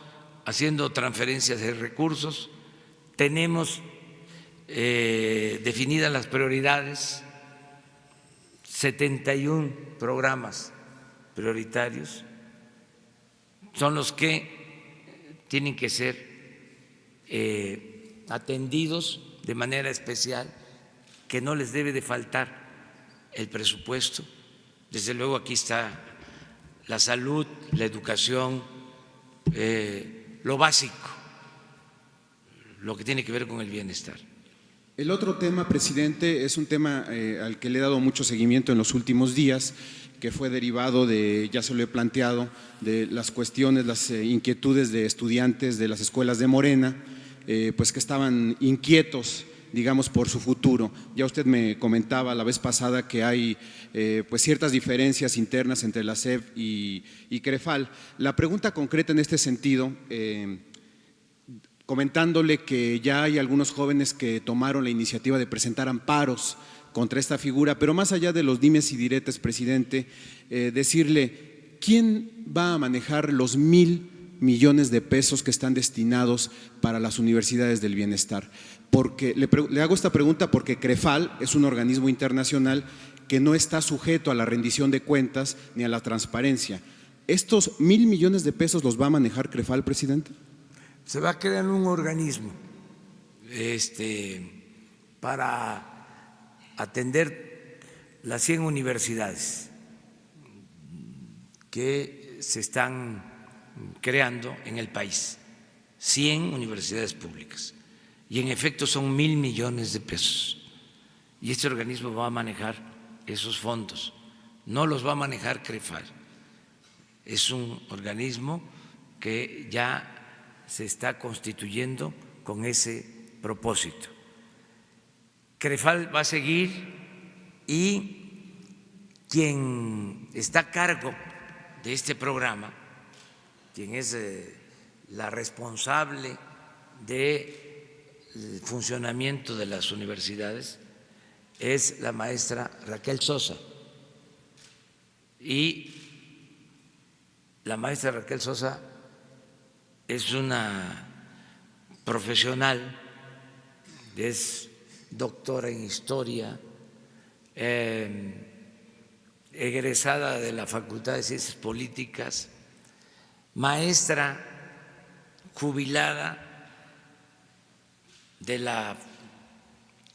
haciendo transferencias de recursos, tenemos definidas las prioridades, 71 programas prioritarios son los que tienen que ser atendidos de manera especial, que no les debe de faltar el presupuesto. Desde luego aquí está la salud, la educación, lo básico, lo que tiene que ver con el bienestar. El otro tema, presidente, es un tema al que le he dado mucho seguimiento en los últimos días, que fue derivado de, ya se lo he planteado, de las cuestiones, las inquietudes de estudiantes de las escuelas de Morena, pues que estaban inquietos, digamos, por su futuro. Ya usted me comentaba la vez pasada que hay pues ciertas diferencias internas entre la SEP y CREFAL. La pregunta concreta en este sentido, comentándole que ya hay algunos jóvenes que tomaron la iniciativa de presentar amparos contra esta figura, pero más allá de los dimes y diretes, presidente, decirle, ¿quién va a manejar los 1,000 millones de pesos que están destinados para las universidades del bienestar? Porque le hago esta pregunta porque CREFAL es un organismo internacional que no está sujeto a la rendición de cuentas ni a la transparencia. ¿Estos 1,000 millones de pesos los va a manejar CREFAL, presidente? Se va a crear un organismo para atender las 100 universidades que se están creando en el país, 100 universidades públicas. Y en efecto son 1,000 millones de pesos. Y este organismo va a manejar esos fondos, no los va a manejar CREFAL. Es un organismo que ya se está constituyendo con ese propósito. CREFAL va a seguir y quien está a cargo de este programa, quien es la responsable del funcionamiento de las universidades, es la maestra Raquel Sosa. Y la maestra Raquel Sosa es una profesional, es doctora en historia, egresada de la Facultad de Ciencias Políticas, maestra jubilada de la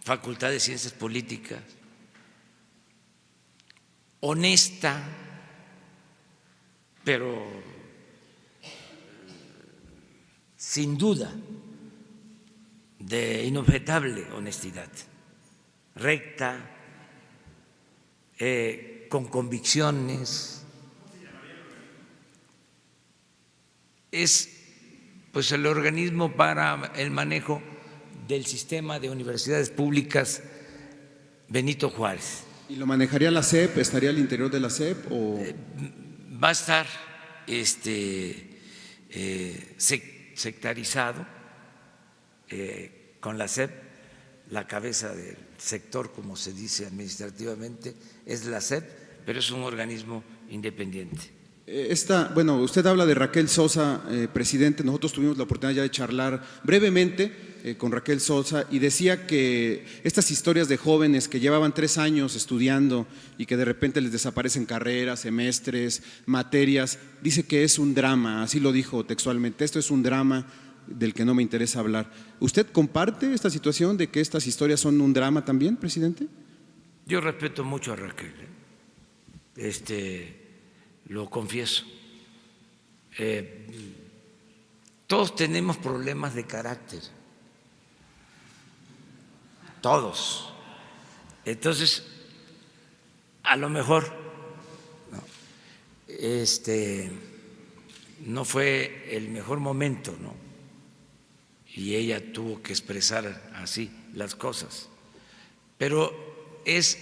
Facultad de Ciencias Políticas, honesta, pero sin duda de inobjetable honestidad, recta, con convicciones. Es pues el organismo para el manejo del sistema de universidades públicas Benito Juárez. ¿Y lo manejaría la SEP? ¿Estaría al interior de la SEP? O... Va a estar sectarizado con la SEP. La cabeza del sector, como se dice administrativamente, es la SEP, pero es un organismo independiente. Bueno, usted habla de Raquel Sosa, presidente. Nosotros tuvimos la oportunidad ya de charlar brevemente con Raquel Sosa y decía que estas historias de jóvenes que llevaban 3 años estudiando y que de repente les desaparecen carreras, semestres, materias, dice que es un drama, así lo dijo textualmente, esto es un drama del que no me interesa hablar. ¿Usted comparte esta situación de que estas historias son un drama también, presidente? Yo respeto mucho a Raquel, lo confieso. Todos tenemos problemas de carácter, todos. Entonces, a lo mejor no fue el mejor momento, ¿no? Y ella tuvo que expresar así las cosas, pero es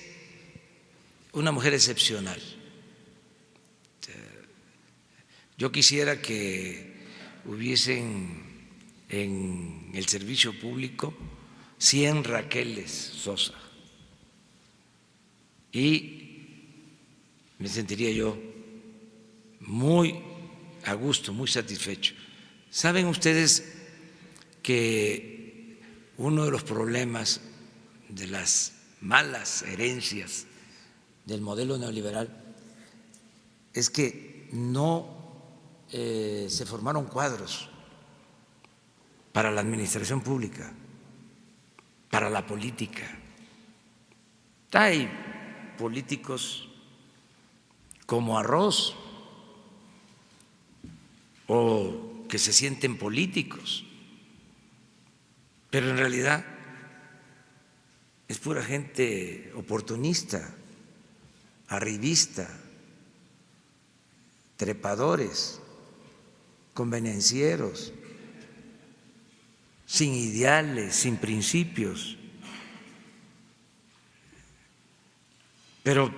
una mujer excepcional. Yo quisiera que hubiesen en el servicio público 100 Raqueles Sosa y me sentiría yo muy a gusto, muy satisfecho. ¿Saben ustedes que uno de los problemas de las malas herencias del modelo neoliberal es que no se formaron cuadros para la administración pública, para la política? Hay políticos como arroz o que se sienten políticos, pero en realidad es pura gente oportunista, arribista, trepadores, convenencieros, sin ideales, sin principios. Pero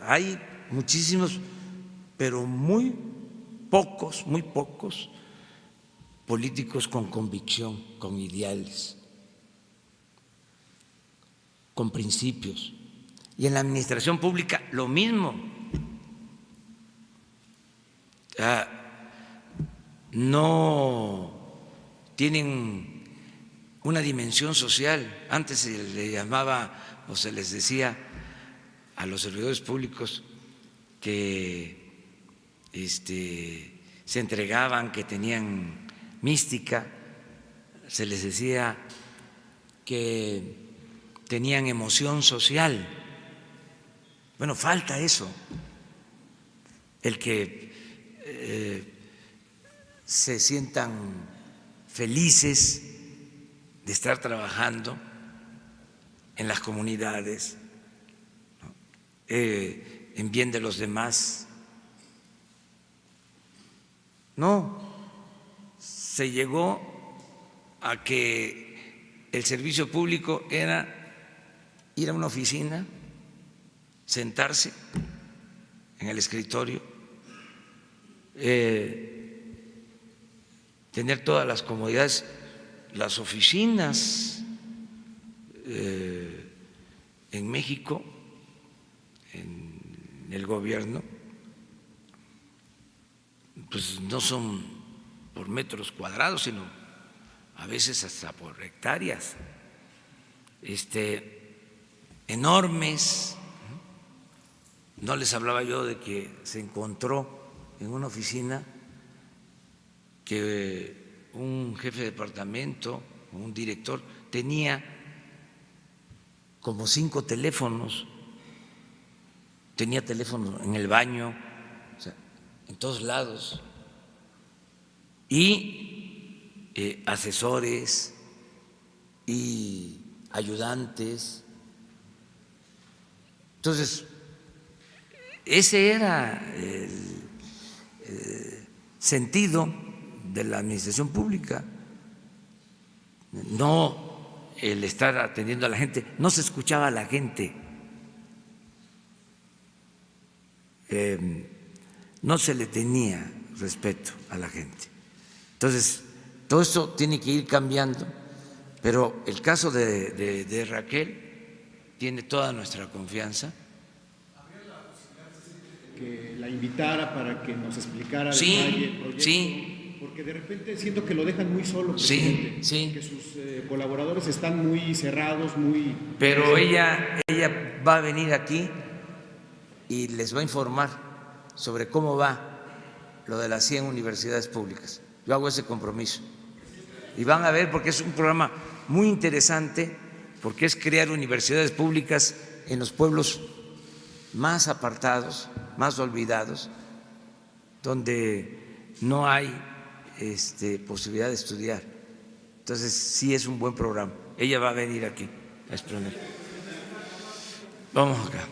hay muchísimos, pero muy pocos políticos con convicción, con ideales, con principios. Y en la administración pública lo mismo. No tienen una dimensión social. Antes se le llamaba o se les decía a los servidores públicos que se entregaban, que tenían mística, se les decía que tenían emoción social. Bueno, falta eso, el que se sientan felices de estar trabajando en las comunidades, ¿no? En bien de los demás. No, se llegó a que el servicio público era ir a una oficina, sentarse en el escritorio, tener todas las comodidades, las oficinas en México, en el gobierno, pues no son por metros cuadrados, sino a veces hasta por hectáreas, enormes. No les hablaba yo de que se encontró en una oficina que un jefe de departamento, un director, tenía como 5 teléfonos, tenía teléfonos en el baño, o sea, en todos lados, y asesores y ayudantes. Entonces, ese era el sentido de la administración pública, no el estar atendiendo a la gente. No se escuchaba a la gente, no se le tenía respeto a la gente. Entonces, todo esto tiene que ir cambiando, pero el caso de Raquel tiene toda nuestra confianza. Que la invitara para que nos explicara Sí, detalle el proyecto, sí. porque de repente siento que lo dejan muy solo, presidente, Sí. que sus colaboradores están muy cerrados, muy… Pero ella va a venir aquí y les va a informar sobre cómo va lo de las 100 universidades públicas. Yo hago ese compromiso. Y van a ver, porque es un programa muy interesante, porque es crear universidades públicas en los pueblos más apartados, más olvidados, donde no hay posibilidad de estudiar. Entonces, sí es un buen programa. Ella va a venir aquí a exponer. Vamos acá.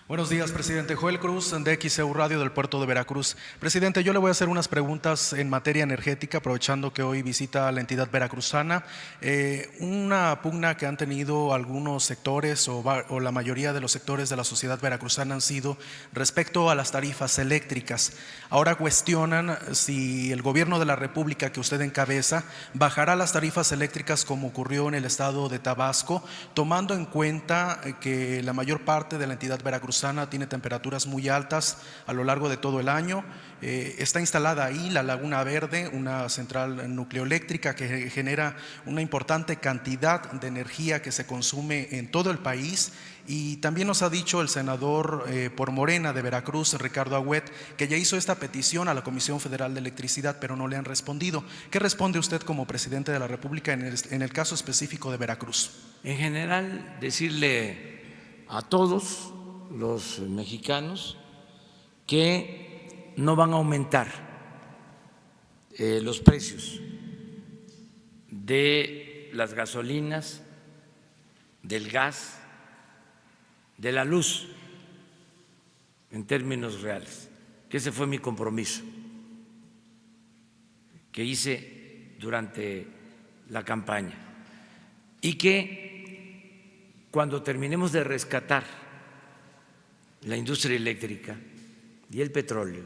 Buenos días, presidente. Joel Cruz, de XEU Radio del puerto de Veracruz. Presidente, yo le voy a hacer unas preguntas en materia energética, aprovechando que hoy visita la entidad veracruzana. Una pugna que han tenido algunos sectores o la mayoría de los sectores de la sociedad veracruzana han sido respecto a las tarifas eléctricas. Ahora cuestionan si el gobierno de la República que usted encabeza bajará las tarifas eléctricas como ocurrió en el estado de Tabasco, tomando en cuenta que la mayor parte de la entidad veracruzana tiene temperaturas muy altas a lo largo de todo el año. Está instalada ahí la Laguna Verde, una central nucleoeléctrica que genera una importante cantidad de energía que se consume en todo el país. Y también nos ha dicho el senador por Morena de Veracruz, Ricardo Agüet, que ya hizo esta petición a la Comisión Federal de Electricidad, pero no le han respondido. ¿Qué responde usted como presidente de la República en el caso específico de Veracruz? En general, decirle a todos los mexicanos que no van a aumentar los precios de las gasolinas, del gas, de la luz, en términos reales, que ese fue mi compromiso que hice durante la campaña, y que cuando terminemos de rescatar la industria eléctrica y el petróleo,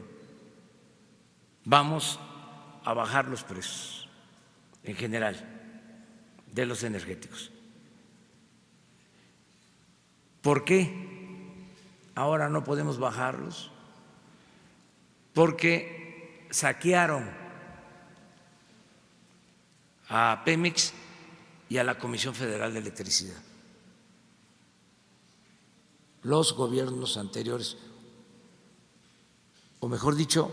vamos a bajar los precios en general de los energéticos. ¿Por qué ahora no podemos bajarlos? Porque saquearon a Pemex y a la Comisión Federal de Electricidad los gobiernos anteriores, o mejor dicho,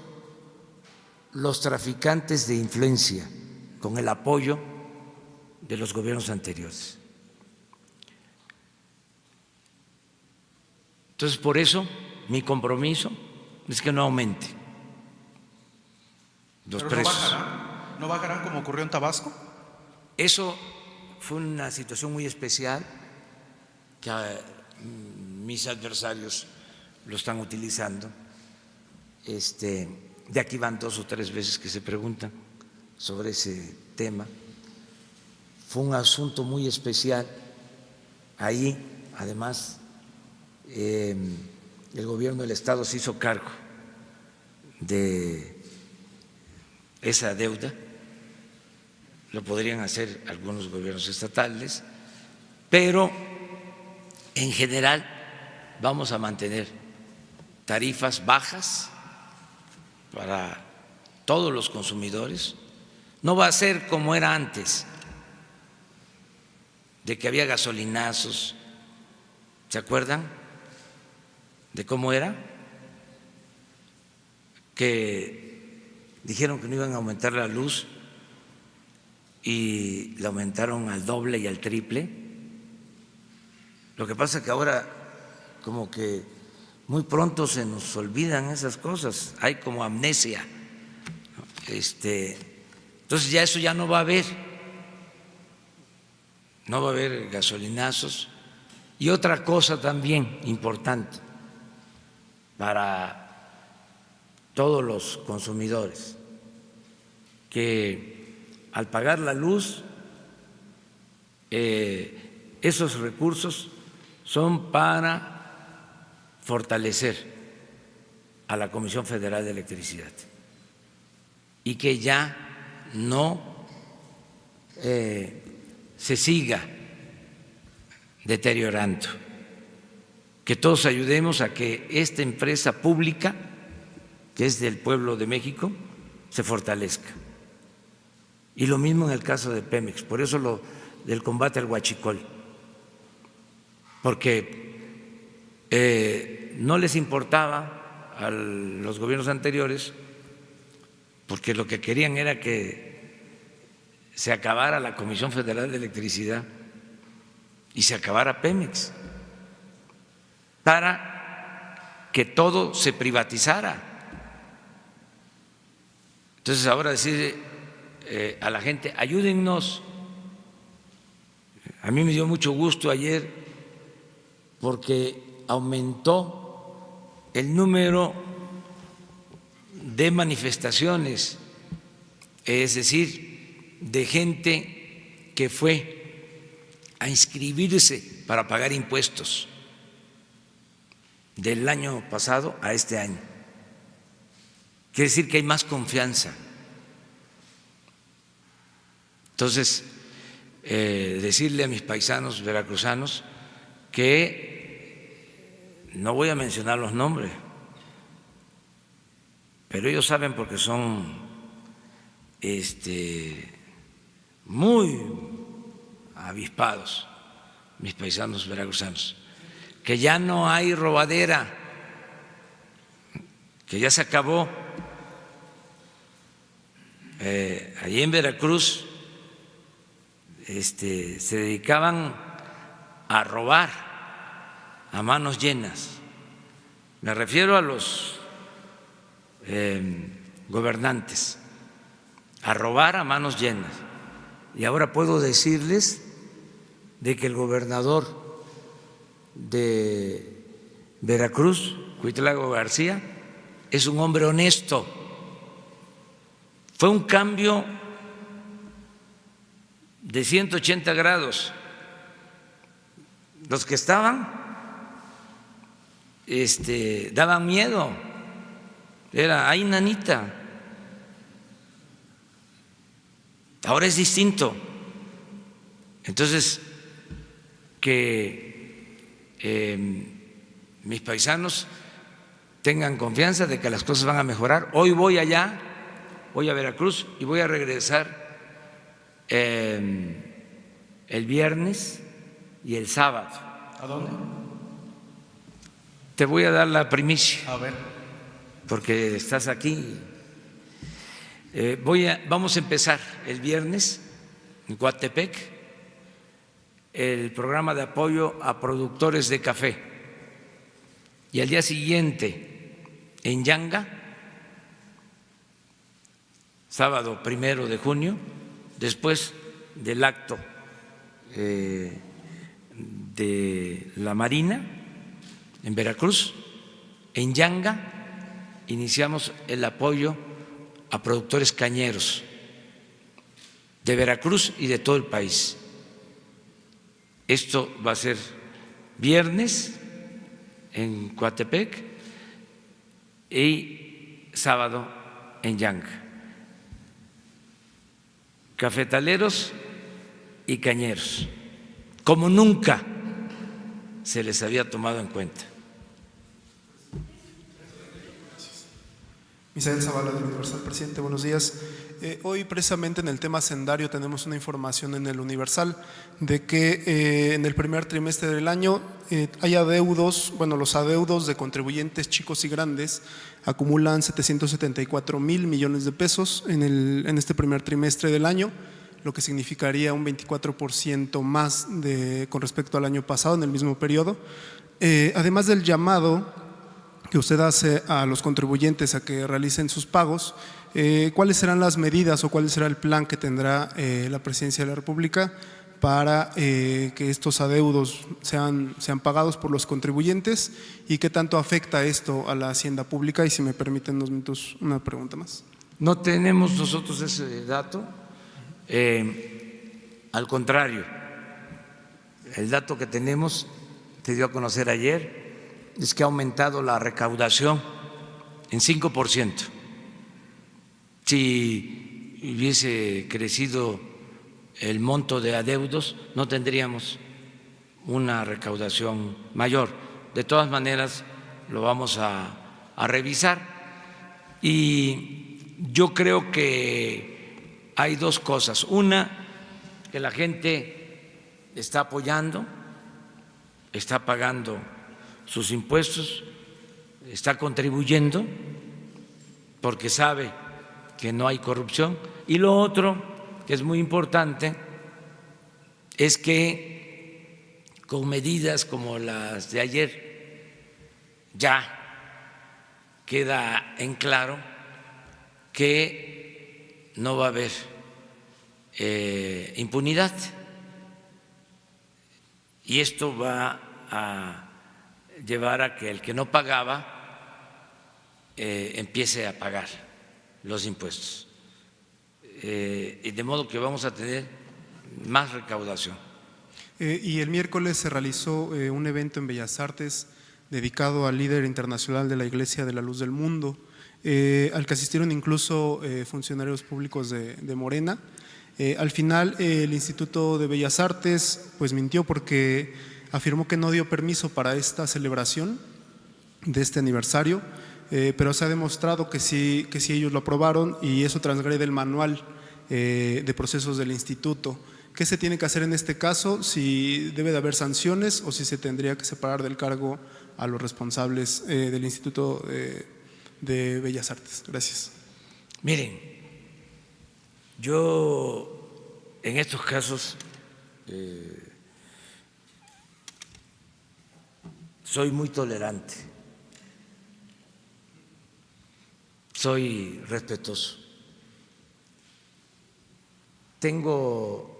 los traficantes de influencia con el apoyo de los gobiernos anteriores. Entonces, por eso mi compromiso es que no aumente los precios. ¿No bajarán como ocurrió en Tabasco? Eso fue una situación muy especial que mis adversarios lo están utilizando. De aquí van 2 o 3 veces que se preguntan sobre ese tema. Fue un asunto muy especial. Ahí, además, el gobierno del Estado se hizo cargo de esa deuda lo podrían hacer algunos gobiernos estatales, pero en general vamos a mantener tarifas bajas para todos los consumidores. No va a ser como era antes, de que había gasolinazos. ¿Se acuerdan de cómo era? Que dijeron que no iban a aumentar la luz y la aumentaron al doble y al triple. Lo que pasa es que ahora como que muy pronto se nos olvidan esas cosas, hay como amnesia. Entonces ya eso ya no va a haber, no va a haber gasolinazos. Y otra cosa también importante para todos los consumidores, que al pagar la luz, esos recursos son para fortalecer a la Comisión Federal de Electricidad y que ya no se siga deteriorando, que todos ayudemos a que esta empresa pública, que es del pueblo de México, se fortalezca. Y lo mismo en el caso de Pemex, por eso lo del combate al huachicol, porque no les importaba a los gobiernos anteriores, porque lo que querían era que se acabara la Comisión Federal de Electricidad y se acabara Pemex, para que todo se privatizara. Entonces ahora decir a la gente, ayúdennos. A mí me dio mucho gusto ayer porque aumentó el número de manifestaciones, es decir, de gente que fue a inscribirse para pagar impuestos del año pasado a este año. Quiere decir que hay más confianza. Entonces, decirle a mis paisanos veracruzanos que no voy a mencionar los nombres, pero ellos saben porque son muy avispados, mis paisanos veracruzanos, que ya no hay robadera, que ya se acabó. Allí en Veracruz se dedicaban a robar a manos llenas. Me refiero a los gobernantes, a robar a manos llenas. Y ahora puedo decirles de que el gobernador de Veracruz, Cuitláhuac García, es un hombre honesto. Fue un cambio de 180 grados. Los que estaban daban miedo. Era, ay, nanita. Ahora es distinto. Entonces, que mis paisanos tengan confianza de que las cosas van a mejorar. Hoy voy allá, voy a Veracruz y voy a regresar el viernes y el sábado. ¿A dónde? Te voy a dar la primicia. A ver. Porque estás aquí. Vamos a empezar el viernes en Coatepec el programa de apoyo a productores de café y al día siguiente en Yanga, sábado 1 de junio, después del acto de la Marina en Veracruz, en Yanga iniciamos el apoyo a productores cañeros de Veracruz y de todo el país. Esto va a ser viernes en Coatepec y sábado en Yanga. cafetaleros y cañeros, como nunca se les había tomado en cuenta. Misael Zavala del Universal. Presidente, buenos días. Hoy precisamente en el tema hacendario tenemos una información en el Universal de que en el primer trimestre del año hay adeudos, bueno, los adeudos de contribuyentes chicos y grandes acumulan 774,000 millones de pesos en este primer trimestre del año, lo que significaría un 24% más con respecto al año pasado en el mismo periodo. Además del llamado que usted hace a los contribuyentes a que realicen sus pagos, ¿cuáles serán las medidas o cuál será el plan que tendrá la Presidencia de la República para que estos adeudos sean pagados por los contribuyentes y qué tanto afecta esto a la hacienda pública? Y si me permiten 2 minutos, una pregunta más. No tenemos nosotros ese dato, al contrario, el dato que tenemos, se dio a conocer ayer, es que ha aumentado la recaudación en 5%. Si hubiese crecido el monto de adeudos, no tendríamos una recaudación mayor. De todas maneras, lo vamos a revisar. Y yo creo que hay dos cosas. Una, que la gente está apoyando, está pagando sus impuestos, está contribuyendo porque sabe que no hay corrupción. Y lo otro, que es muy importante, es que con medidas como las de ayer ya queda en claro que no va a haber impunidad, y esto va a llevar a que el que no pagaba empiece a pagar los impuestos, y de modo que vamos a tener más recaudación. Y el miércoles se realizó un evento en Bellas Artes dedicado al líder internacional de la Iglesia de la Luz del Mundo, al que asistieron incluso funcionarios públicos de Morena. Al final el Instituto de Bellas Artes pues mintió porque afirmó que no dio permiso para esta celebración de este aniversario, pero se ha demostrado que sí ellos lo aprobaron, y eso transgrede el manual de procesos del instituto. ¿Qué se tiene que hacer en este caso? ¿Si debe de haber sanciones o si se tendría que separar del cargo a los responsables del Instituto de Bellas Artes? Gracias. Miren, yo en estos casos soy muy tolerante, soy respetuoso. Tengo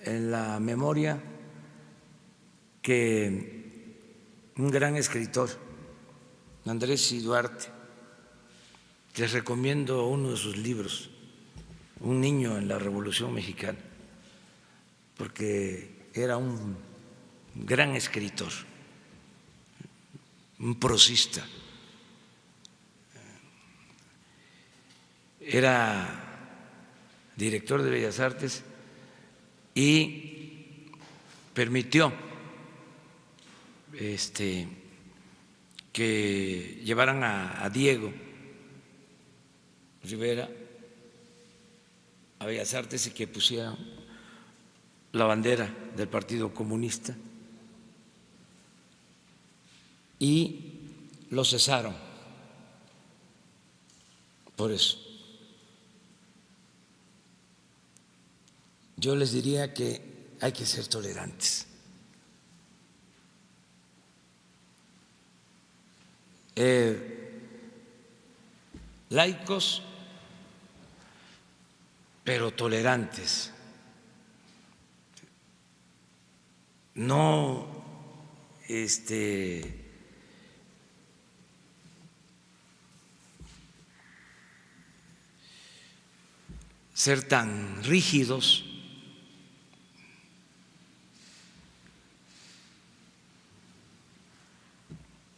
en la memoria que un gran escritor, Andrés I. Duarte, les recomiendo uno de sus libros, Un niño en la Revolución Mexicana, porque era un gran escritor, un prosista. Era director de Bellas Artes y permitió que llevaran a Diego Rivera a Bellas Artes y que pusieran la bandera del Partido Comunista, y lo cesaron por eso. Yo les diría que hay que ser tolerantes. Laicos, pero tolerantes. No ser tan rígidos.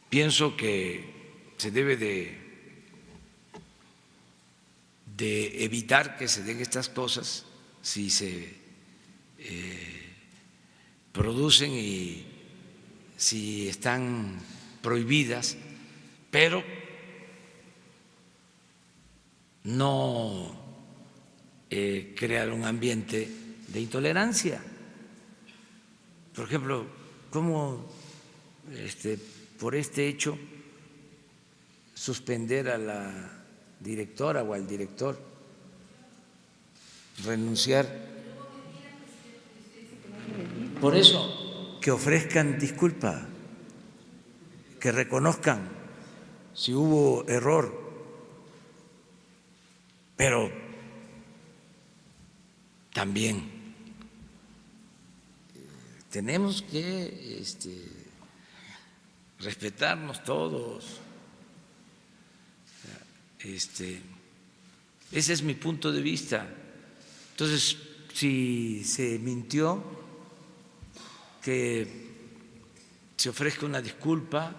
Pienso que se debe de evitar que se den estas cosas si se producen y si están prohibidas, pero no crear un ambiente de intolerancia. Por ejemplo, ¿cómo por este hecho suspender a la directora o al director, renunciar? Por eso, que ofrezcan disculpa, que reconozcan si hubo error, pero también tenemos que respetarnos todos. Ese es mi punto de vista. Entonces, si se mintió, que se ofrezca una disculpa,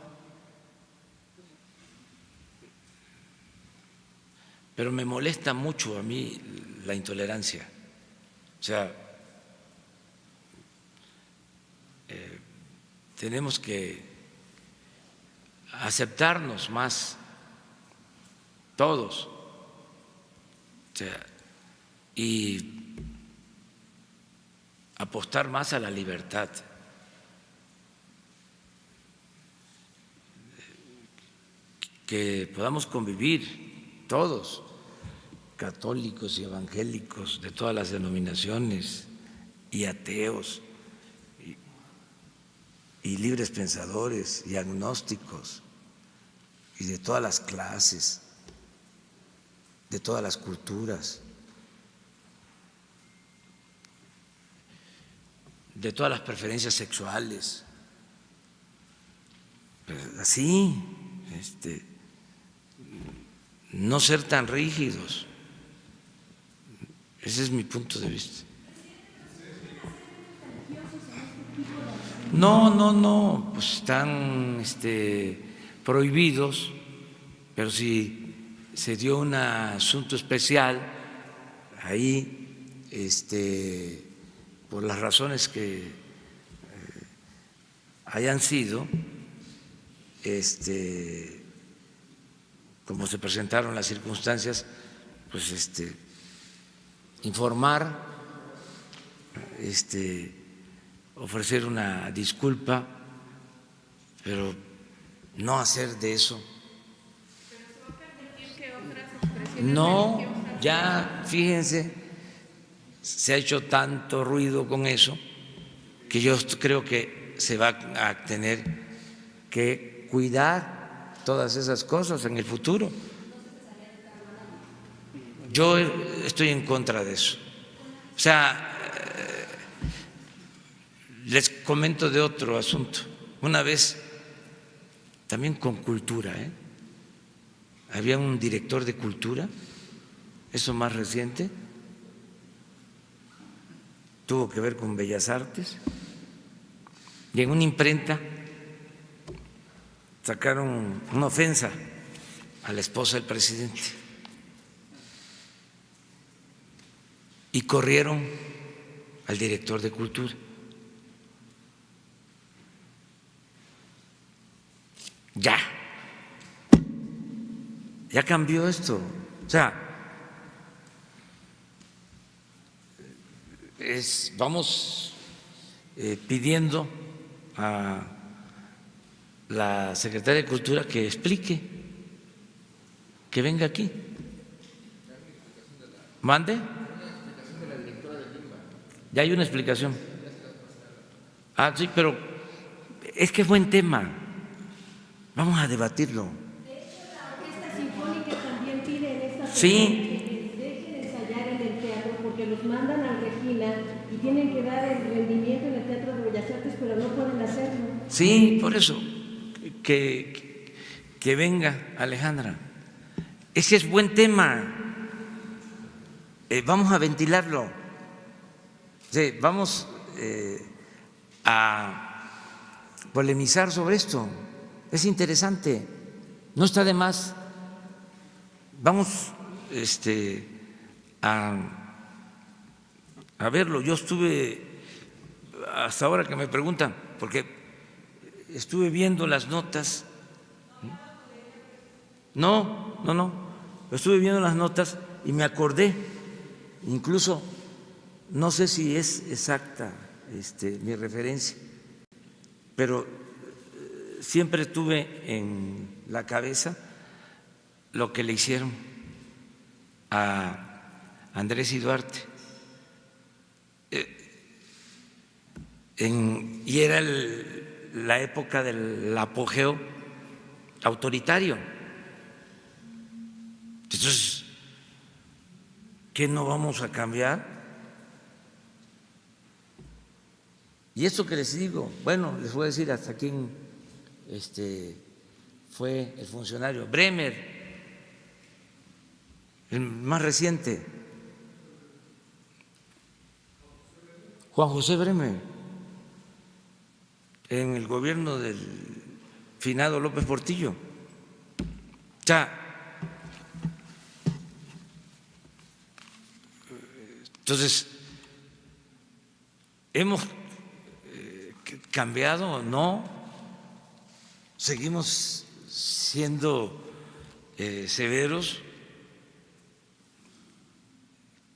pero me molesta mucho a mí la intolerancia. O sea, tenemos que aceptarnos más todos, o sea, y apostar más a la libertad. Que podamos convivir todos, católicos y evangélicos de todas las denominaciones, y ateos, y libres pensadores, y agnósticos, y de todas las clases, de todas las culturas, de todas las preferencias sexuales. Así, no ser tan rígidos. Ese es mi punto de vista. No, pues están prohibidos, pero si se dio un asunto especial ahí, por las razones que hayan sido, como se presentaron las circunstancias, pues informar, ofrecer una disculpa, pero no hacer de eso. No, ya fíjense, se ha hecho tanto ruido con eso que yo creo que se va a tener que cuidar todas esas cosas en el futuro. Yo estoy en contra de eso. O sea, les comento de otro asunto. Una vez, también con cultura, había un director de cultura, eso más reciente, tuvo que ver con Bellas Artes, y en una imprenta sacaron una ofensa a la esposa del presidente y corrieron al director de cultura. Ya cambió esto. O sea, vamos pidiendo a la secretaria de Cultura que explique, que venga aquí. ¿Mande? Ya hay una explicación. Sí, pero es que es buen tema. Vamos a debatirlo. De hecho, la Orquesta Sinfónica también pide en esta Sí. que dejen ensayar en el teatro porque los mandan al Regina y tienen que dar el rendimiento en el Teatro de Bellas Artes, pero no pueden hacerlo. Sí, por eso, que venga Alejandra. Ese es buen tema. Vamos a ventilarlo. Sí, vamos a polemizar sobre esto. Es interesante, no está de más. Vamos a a verlo. Yo estuve, hasta ahora que me preguntan, porque estuve viendo las notas. No, estuve viendo las notas y me acordé, incluso, no sé si es exacta mi referencia, pero siempre tuve en la cabeza lo que le hicieron a Andrés y Duarte. Y era la época del apogeo autoritario. Entonces, ¿qué no vamos a cambiar? Y esto que les digo, bueno, les voy a decir hasta quién fue el funcionario. Bremer, el más reciente, Juan José Bremer, en el gobierno del finado López Portillo. Entonces, ¿hemos cambiado o no? ¿Seguimos siendo severos?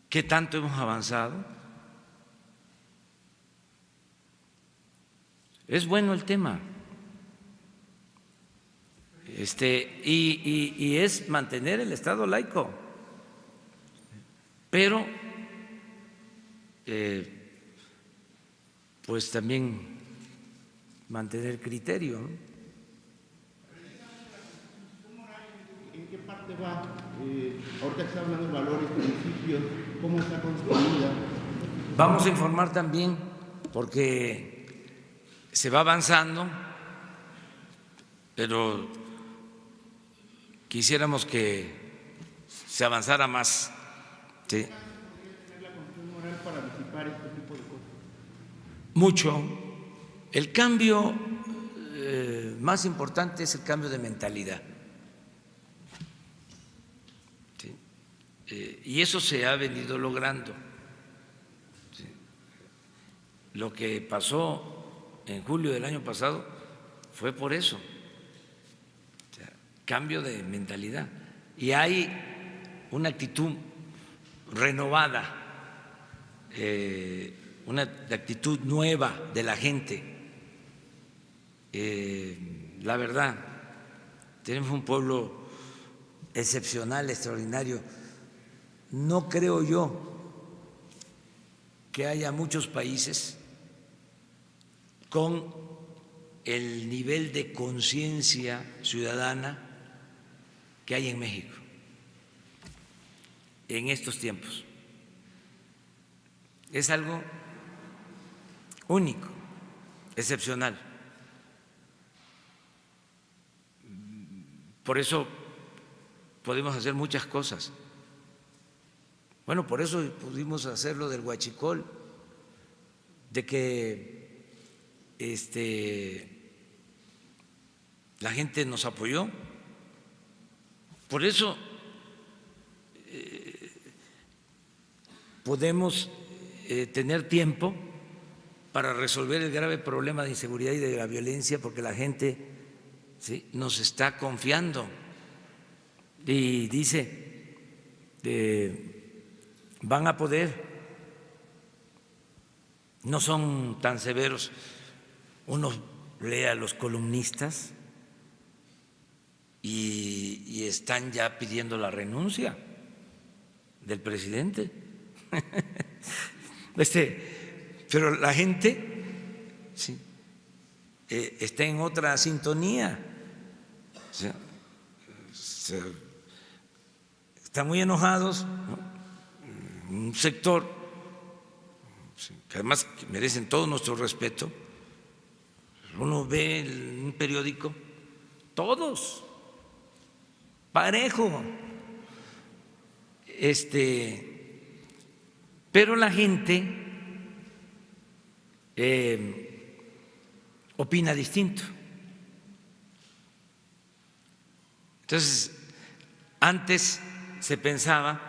¿Qué tanto hemos avanzado? Es bueno el tema. Y es mantener el Estado laico, pero pues también mantener criterio, ¿no? ¿En qué parte va? Ahorita que está hablando de valores, principios, ¿cómo está construida? Vamos a informar también, porque se va avanzando, pero quisiéramos que se avanzara más. ¿Sí? Mucho. El cambio más importante es el cambio de mentalidad. ¿Sí? Y eso se ha venido logrando. ¿Sí? Lo que pasó en julio del año pasado fue por eso. O sea, cambio de mentalidad. Y hay una actitud renovada, una actitud nueva de la gente. La verdad, tenemos un pueblo excepcional, extraordinario. No creo yo que haya muchos países con el nivel de conciencia ciudadana que hay en México en estos tiempos. Es algo único, excepcional. Por eso podemos hacer muchas cosas. Bueno, por eso pudimos hacer lo del huachicol, de que la gente nos apoyó. Por eso podemos tener tiempo para resolver el grave problema de inseguridad y de la violencia, porque la gente, ¿sí?, nos está confiando y dice van a poder, no son tan severos. Uno lee a los columnistas y están ya pidiendo la renuncia del presidente. Pero la gente, sí, está en otra sintonía. O sea, están muy enojados, ¿no? Un sector, sí, que además merecen todo nuestro respeto. Uno ve en un periódico, todos parejo, pero la gente opina distinto. Entonces, antes se pensaba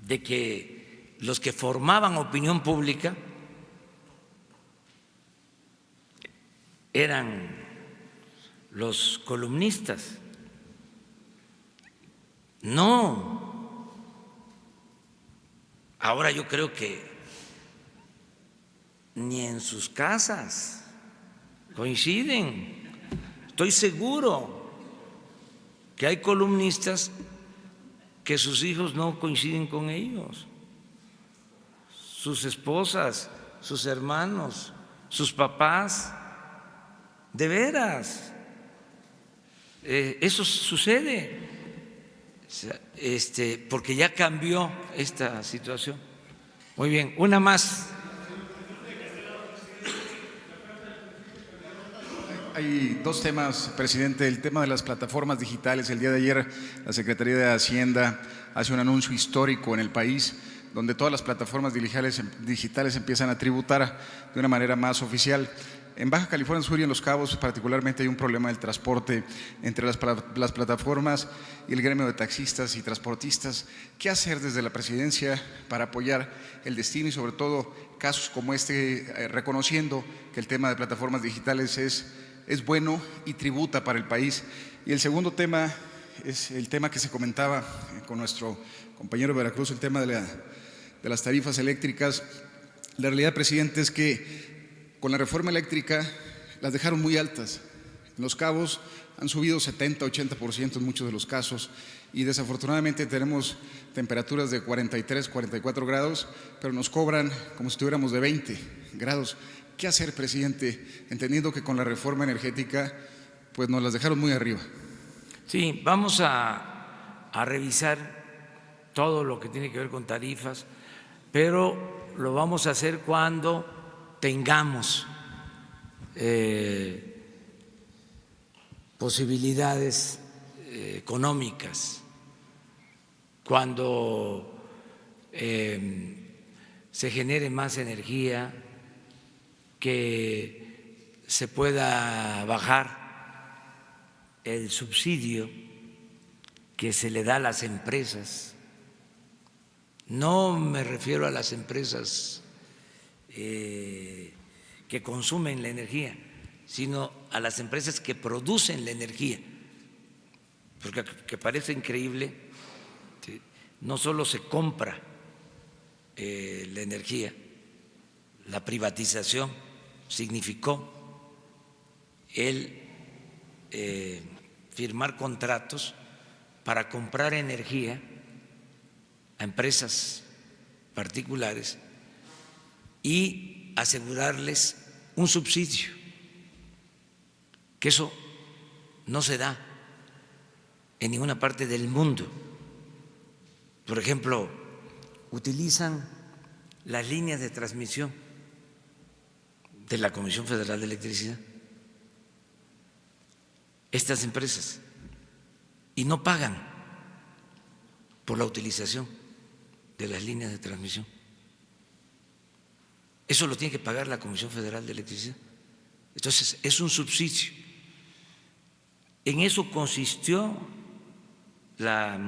de que los que formaban opinión pública eran los columnistas. No. Ahora yo creo que ni en sus casas coinciden. Estoy seguro que hay columnistas que sus hijos no coinciden con ellos, sus esposas, sus hermanos, sus papás. De veras, eso sucede, porque ya cambió esta situación. Muy bien, una más. Hay dos temas, presidente. El tema de las plataformas digitales. El día de ayer la Secretaría de Hacienda hace un anuncio histórico en el país, donde todas las plataformas digitales empiezan a tributar de una manera más oficial. En Baja California Sur y en Los Cabos particularmente hay un problema del transporte entre las plataformas y el gremio de taxistas y transportistas. ¿Qué hacer desde la presidencia para apoyar el destino y sobre todo casos como este, reconociendo que el tema de plataformas digitales es bueno y tributa para el país? Y el segundo tema es el tema que se comentaba con nuestro compañero de Veracruz, el tema de las tarifas eléctricas. La realidad, presidente, es que con la reforma eléctrica las dejaron muy altas. En Los Cabos han subido 70-80% en muchos de los casos y desafortunadamente tenemos temperaturas de 43, 44 grados, pero nos cobran como si estuviéramos de 20 grados. ¿Qué hacer, presidente, entendiendo que con la reforma energética pues nos las dejaron muy arriba? Sí, vamos a revisar todo lo que tiene que ver con tarifas, pero lo vamos a hacer cuando tengamos posibilidades económicas, cuando se genere más energía, que se pueda bajar el subsidio que se le da a las empresas. No me refiero a las empresas que consumen la energía, sino a las empresas que producen la energía, porque que parece increíble, ¿sí? No solo se compra la energía, la privatización significó el firmar contratos para comprar energía a empresas particulares y asegurarles un subsidio, que eso no se da en ninguna parte del mundo. Por ejemplo, utilizan las líneas de transmisión de la Comisión Federal de Electricidad, estas empresas, y no pagan por la utilización de las líneas de transmisión. Eso lo tiene que pagar la Comisión Federal de Electricidad. Entonces, es un subsidio. En eso consistió la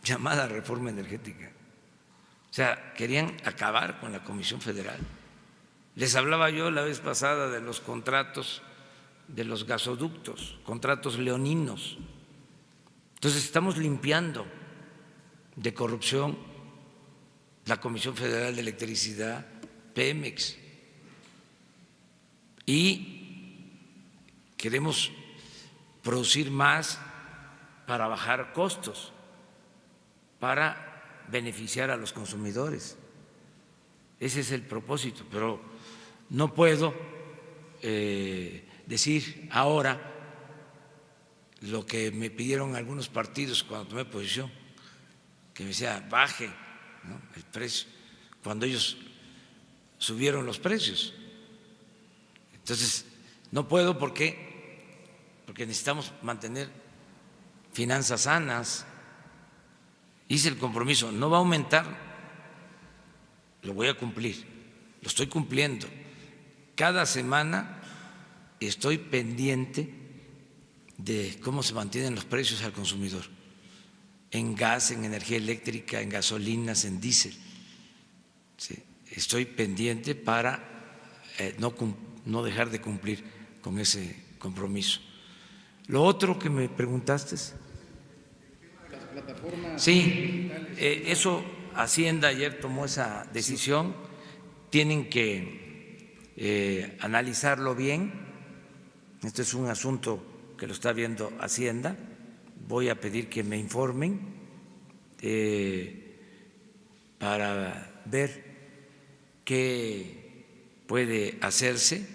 llamada reforma energética. O sea, querían acabar con la Comisión Federal. Les hablaba yo la vez pasada de los contratos de los gasoductos, contratos leoninos. Entonces, estamos limpiando de corrupción la Comisión Federal de Electricidad, Pemex, y queremos producir más para bajar costos, para beneficiar a los consumidores. Ese es el propósito, pero no puedo decir ahora lo que me pidieron algunos partidos cuando tomé posición, que me decía baje, ¿no?, el precio, cuando ellos subieron los precios. Entonces, no puedo porque necesitamos mantener finanzas sanas. Hice el compromiso, no va a aumentar, lo voy a cumplir, lo estoy cumpliendo. Cada semana estoy pendiente de cómo se mantienen los precios al consumidor, en gas, en energía eléctrica, en gasolinas, en diésel. ¿sí? Estoy pendiente para no dejar de cumplir con ese compromiso. Lo otro que me preguntaste. Sí, eso Hacienda ayer tomó esa decisión. Tienen que analizarlo bien. Este es un asunto que lo está viendo Hacienda. Voy a pedir que me informen para ver qué puede hacerse.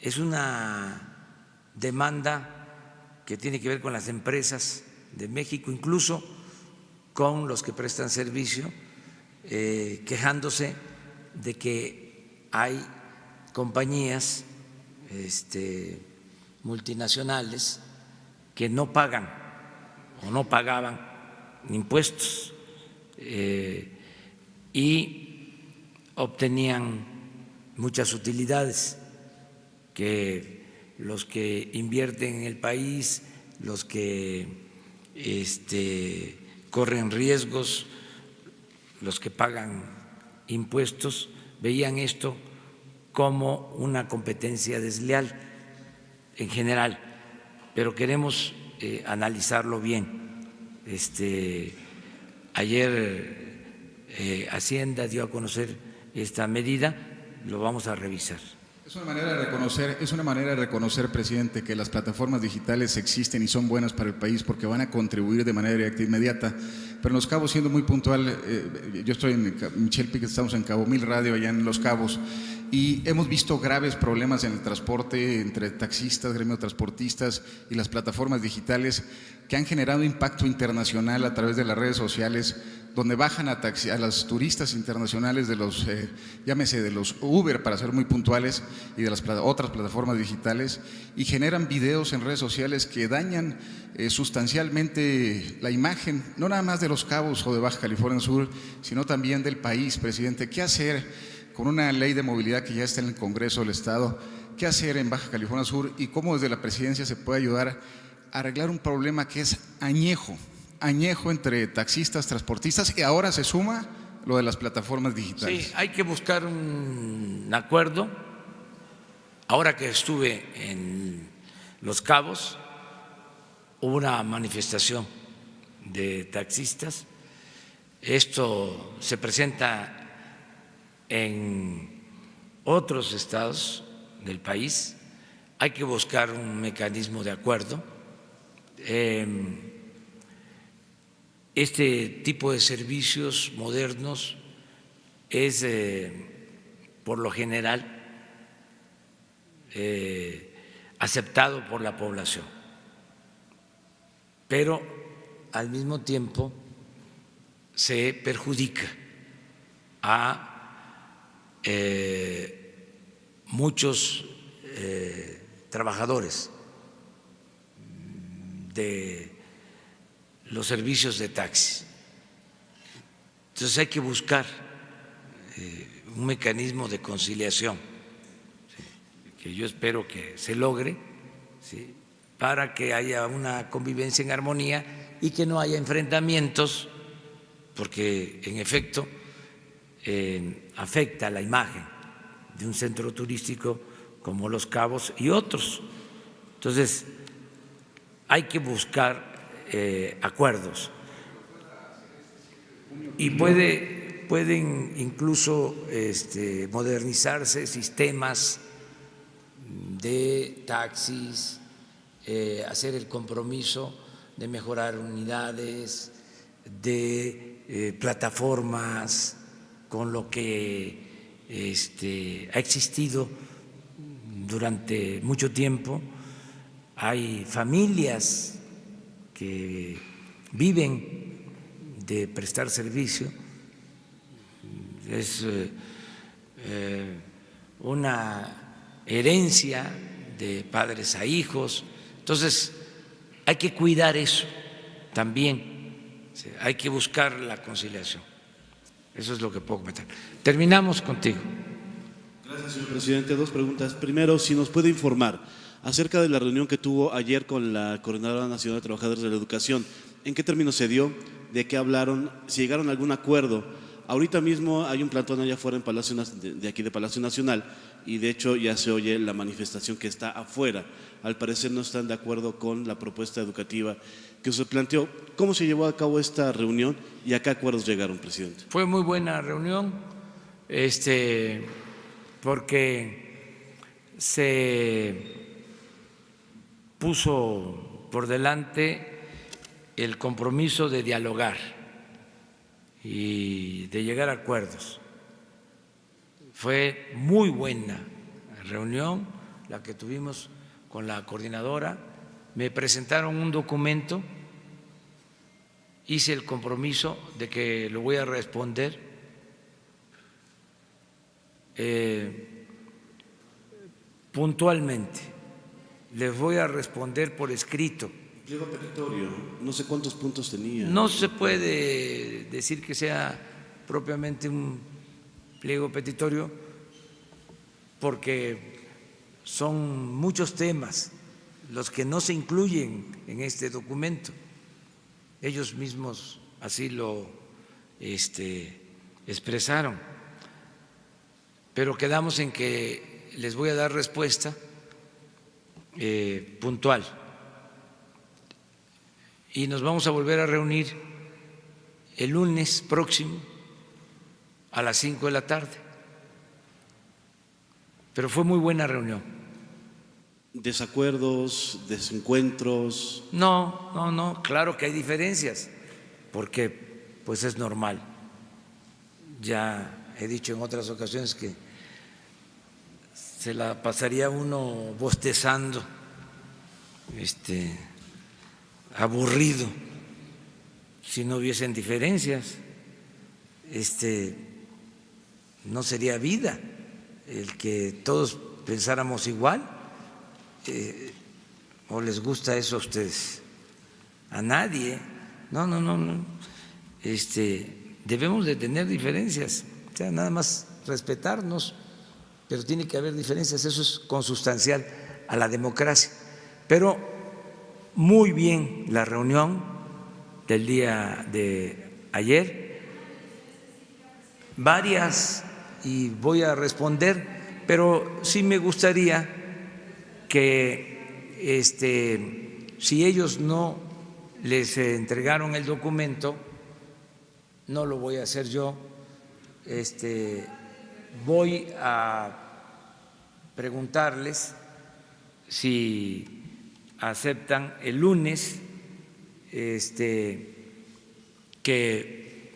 Es una demanda que tiene que ver con las empresas de México, incluso con los que prestan servicio, quejándose de que hay compañías multinacionales que no pagan o no pagaban impuestos y obtenían muchas utilidades que los que invierten en el país, los que corren riesgos, los que pagan impuestos, veían esto como una competencia desleal en general, pero queremos analizarlo bien. Ayer Hacienda dio a conocer esta medida, lo vamos a revisar. Es una manera de reconocer, presidente, que las plataformas digitales existen y son buenas para el país porque van a contribuir de manera directa e inmediata. Pero en Los Cabos, siendo muy puntual, yo estoy en Michelle Piquet, estamos en Cabo Mil Radio, allá en Los Cabos, y hemos visto graves problemas en el transporte entre taxistas, gremio de transportistas y las plataformas digitales que han generado impacto internacional a través de las redes sociales, donde bajan a las turistas internacionales de los, llámese de los Uber, para ser muy puntuales, y de las otras plataformas digitales, y generan videos en redes sociales que dañan sustancialmente la imagen, no nada más de Los Cabos o de Baja California Sur, sino también del país, presidente. ¿Qué hacer con una ley de movilidad que ya está en el Congreso del Estado? ¿Qué hacer en Baja California Sur y cómo desde la presidencia se puede ayudar a arreglar un problema que es añejo entre taxistas, transportistas, y ahora se suma lo de las plataformas digitales? Sí, hay que buscar un acuerdo. Ahora que estuve en Los Cabos, hubo una manifestación de taxistas. Esto se presenta en otros estados del país. Hay que buscar un mecanismo de acuerdo. Este tipo de servicios modernos es, por lo general, aceptado por la población, pero al mismo tiempo se perjudica a muchos trabajadores de los servicios de taxi. Entonces hay que buscar un mecanismo de conciliación, que yo espero que se logre, ¿sí?, para que haya una convivencia en armonía y que no haya enfrentamientos, porque en efecto afecta la imagen de un centro turístico como Los Cabos y otros. Entonces hay que buscar acuerdos y pueden incluso modernizarse sistemas de taxis, hacer el compromiso de mejorar unidades, de plataformas, con lo que ha existido durante mucho tiempo. Hay familias que viven de prestar servicio, es una herencia de padres a hijos. Entonces hay que cuidar eso también, hay que buscar la conciliación. Eso es lo que puedo comentar. Terminamos contigo. Gracias, señor presidente. Dos preguntas. Primero, si nos puede informar acerca de la reunión que tuvo ayer con la Coordinadora Nacional de Trabajadores de la Educación. ¿En qué términos se dio? ¿De qué hablaron? ¿Si llegaron a algún acuerdo Ahorita mismo hay un plantón allá afuera en Palacio, de aquí de Palacio Nacional, y de hecho ya se oye la manifestación que está afuera. Al parecer no están de acuerdo con la propuesta educativa que usted planteó. ¿Cómo se llevó a cabo esta reunión y a qué acuerdos llegaron, presidente? Fue muy buena reunión, porque se puso por delante el compromiso de dialogar y de llegar a acuerdos. Fue muy buena reunión la que tuvimos con la coordinadora. Me presentaron un documento, hice el compromiso de que lo voy a responder puntualmente. Les voy a responder por escrito. Pliego petitorio, no sé cuántos puntos tenía. No se puede decir que sea propiamente un pliego petitorio porque son muchos temas los que no se incluyen en este documento. Ellos mismos así lo expresaron, pero quedamos en que les voy a dar respuesta puntual. Y nos vamos a volver a reunir el lunes próximo a las 5 de la tarde. Pero fue muy buena reunión. ¿Desacuerdos, desencuentros? No, claro que hay diferencias, porque pues es normal. Ya he dicho en otras ocasiones que se la pasaría uno bostezando, aburrido si no hubiesen diferencias. No sería vida el que todos pensáramos igual. ¿O les gusta eso a ustedes? A nadie. No. Debemos de tener diferencias, o sea, nada más respetarnos, pero tiene que haber diferencias. Eso es consustancial a la democracia. Pero muy bien la reunión del día de ayer, varias, y voy a responder, pero sí me gustaría que si ellos no les entregaron el documento, no lo voy a hacer yo, voy a preguntarles si aceptan el lunes que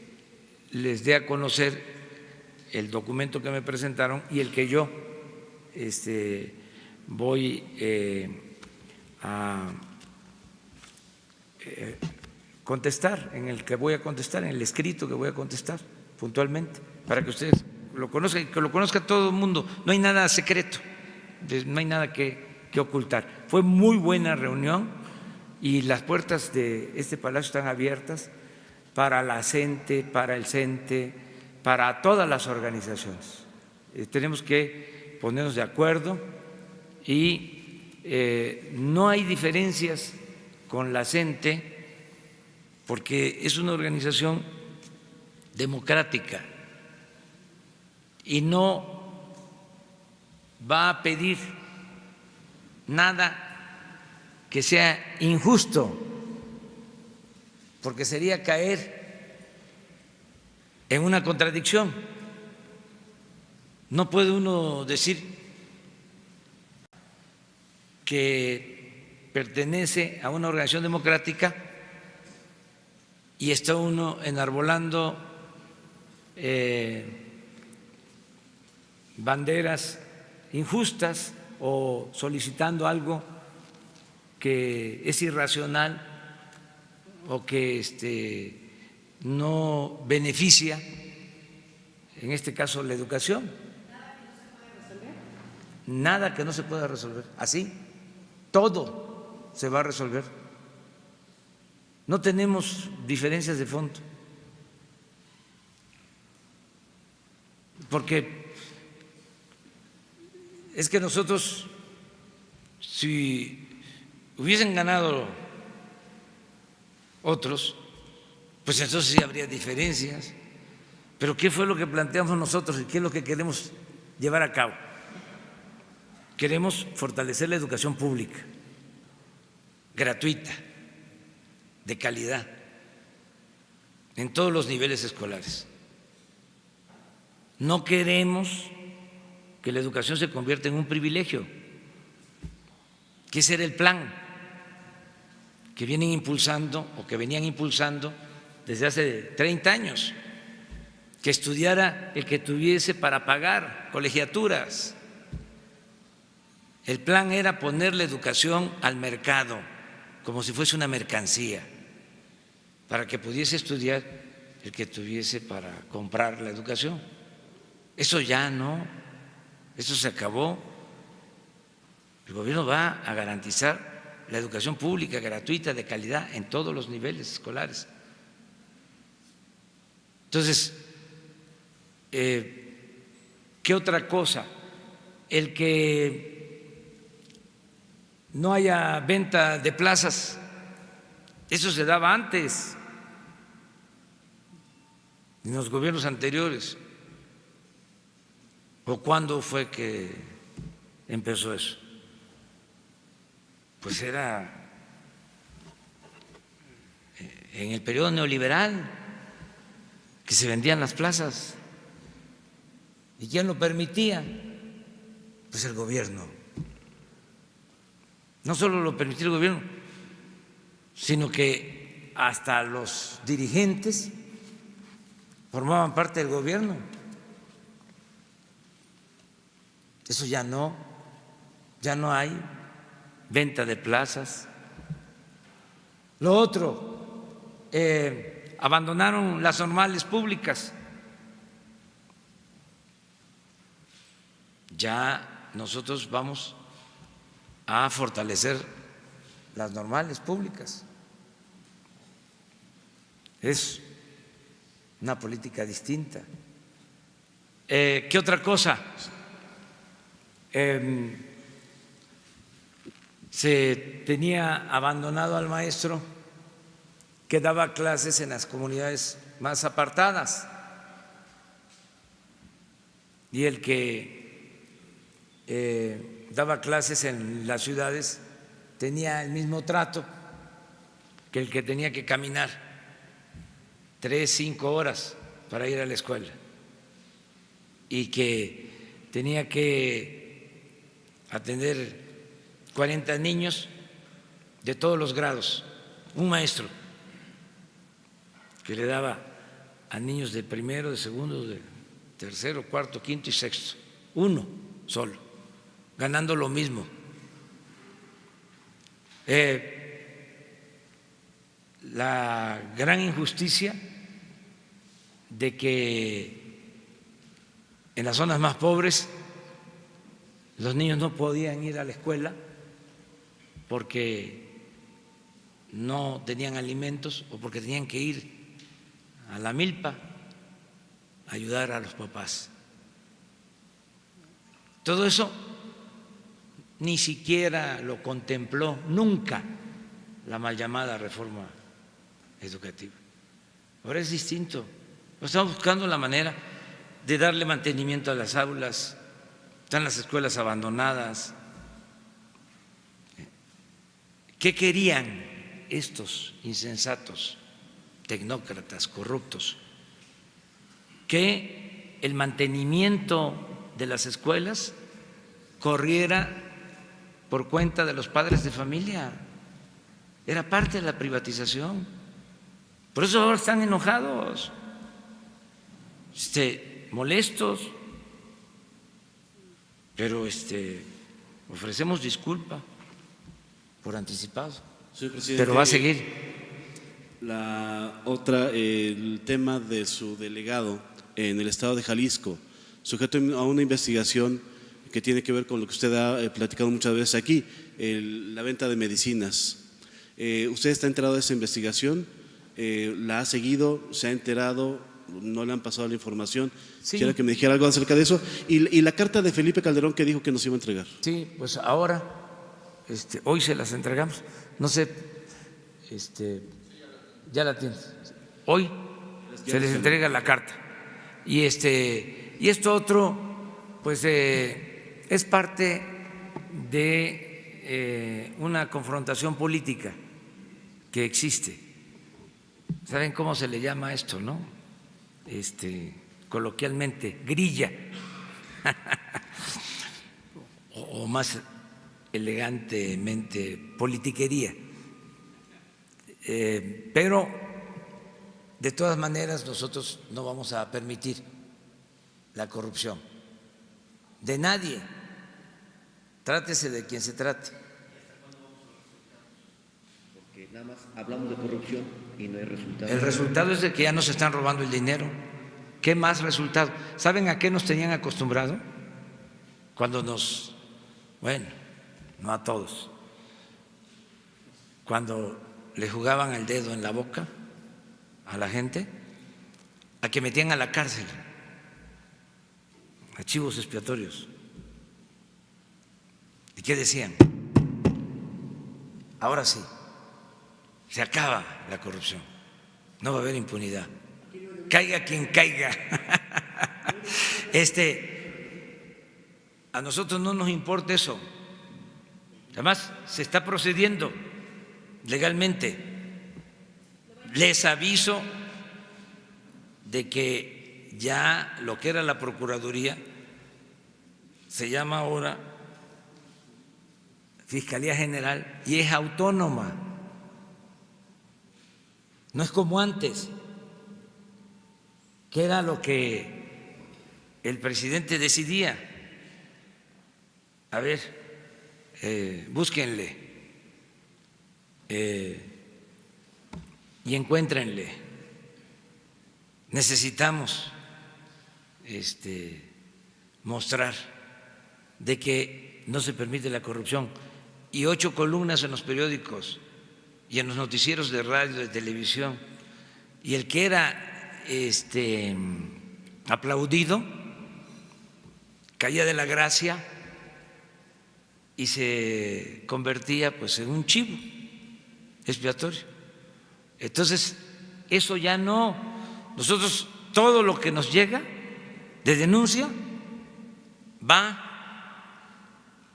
les dé a conocer el documento que me presentaron y el que yo voy a contestar, en el que voy a contestar, en el escrito que voy a contestar puntualmente, para que ustedes lo conozcan y que lo conozca todo el mundo. No hay nada secreto, no hay nada que ocultar. Fue muy buena reunión y las puertas de este palacio están abiertas para la CENTE, para el CENTE, para todas las organizaciones. Tenemos que ponernos de acuerdo y no hay diferencias con la CENTE porque es una organización democrática y no va a pedir nada que sea injusto, porque sería caer en una contradicción. No puede uno decir que pertenece a una organización democrática y está uno enarbolando banderas injustas o solicitando algo que es irracional o que no beneficia, en este caso la educación. Nada que no se pueda resolver. Así, todo se va a resolver. No tenemos diferencias de fondo, porque es que nosotros, si hubiesen ganado otros, pues entonces sí habría diferencias, Pero ¿qué fue lo que planteamos nosotros y qué es lo que queremos llevar a cabo? Queremos fortalecer la educación pública, gratuita, de calidad, en todos los niveles escolares. No queremos que la educación se convierta en un privilegio, que ese era el plan que vienen impulsando o que venían impulsando desde hace 30 años, que estudiara el que tuviese para pagar colegiaturas. El plan era poner la educación al mercado, como si fuese una mercancía, para que pudiese estudiar el que tuviese para comprar la educación. Eso ya no, eso se acabó. El gobierno va a garantizar la educación pública, gratuita, de calidad, en todos los niveles escolares. Entonces, ¿qué otra cosa? El que no haya venta de plazas, eso se daba antes, en los gobiernos anteriores. ¿O cuándo fue que empezó eso? Pues era en el periodo neoliberal que se vendían las plazas. ¿Y quién lo permitía? Pues el gobierno. No solo lo permitía el gobierno, sino que hasta los dirigentes formaban parte del gobierno. Eso ya no hay venta de plazas. Lo otro, abandonaron las normales públicas. Ya nosotros vamos a fortalecer las normales públicas. Es una política distinta. ¿Qué otra cosa? Se tenía abandonado al maestro que daba clases en las comunidades más apartadas, y el que daba clases en las ciudades tenía el mismo trato que el que tenía que caminar 3, 5 horas para ir a la escuela, y que tenía que atender 40 niños de todos los grados, un maestro que le daba a niños de primero, de segundo, de tercero, cuarto, quinto y sexto, uno solo, ganando lo mismo. La gran injusticia de que en las zonas más pobres los niños no podían ir a la escuela porque no tenían alimentos o porque tenían que ir a la milpa a ayudar a los papás. Todo eso ni siquiera lo contempló nunca la mal llamada reforma educativa. Ahora es distinto. Estamos buscando la manera de darle mantenimiento a las aulas. Están las escuelas abandonadas. ¿Qué querían estos insensatos, tecnócratas, corruptos? Que el mantenimiento de las escuelas corriera por cuenta de los padres de familia. Era parte de la privatización. Por eso ahora están enojados, molestos, pero ofrecemos disculpa por anticipado. Señor presidente, pero va a seguir. La otra, el tema de su delegado en el estado de Jalisco, sujeto a una investigación que tiene que ver con lo que usted ha platicado muchas veces aquí, la venta de medicinas. ¿Usted está enterado de esa investigación? ¿La ha seguido? ¿Se ha enterado? ¿No le han pasado la información? Sí. Quiero que me dijera algo acerca de eso. Y la carta de Felipe Calderón que dijo que nos iba a entregar. Sí, pues ahora, hoy se las entregamos. No sé, ya la tienes. Hoy se les entrega la carta Y esto otro, pues es parte de una confrontación política que existe. ¿Saben cómo se le llama esto, no? Coloquialmente, grilla, o más elegantemente, politiquería. Pero de todas maneras nosotros no vamos a permitir la corrupción de nadie, trátese de quien se trate. Porque nada más hablamos de corrupción y no hay resultado. El resultado es de que ya nos están robando el dinero. ¿Qué más resultado? ¿Saben a qué nos tenían acostumbrado? Cuando bueno, no a todos, cuando le jugaban el dedo en la boca a la gente, a que metían a la cárcel, a chivos expiatorios. ¿Y qué decían? Ahora sí, se acaba la corrupción, no va a haber impunidad, caiga quien caiga. A nosotros no nos importa eso. Además, se está procediendo legalmente. Les aviso de que ya lo que era la Procuraduría se llama ahora Fiscalía General y es autónoma. No es como antes, que era lo que el presidente decidía. A ver, búsquenle y encuéntrenle. Necesitamos mostrar de que no se permite la corrupción. Y 8 columnas en los periódicos y en los noticieros de radio, de televisión. Y el que era aplaudido caía de la gracia y se convertía pues en un chivo expiatorio. Entonces, eso ya no. Nosotros, todo lo que nos llega de denuncia va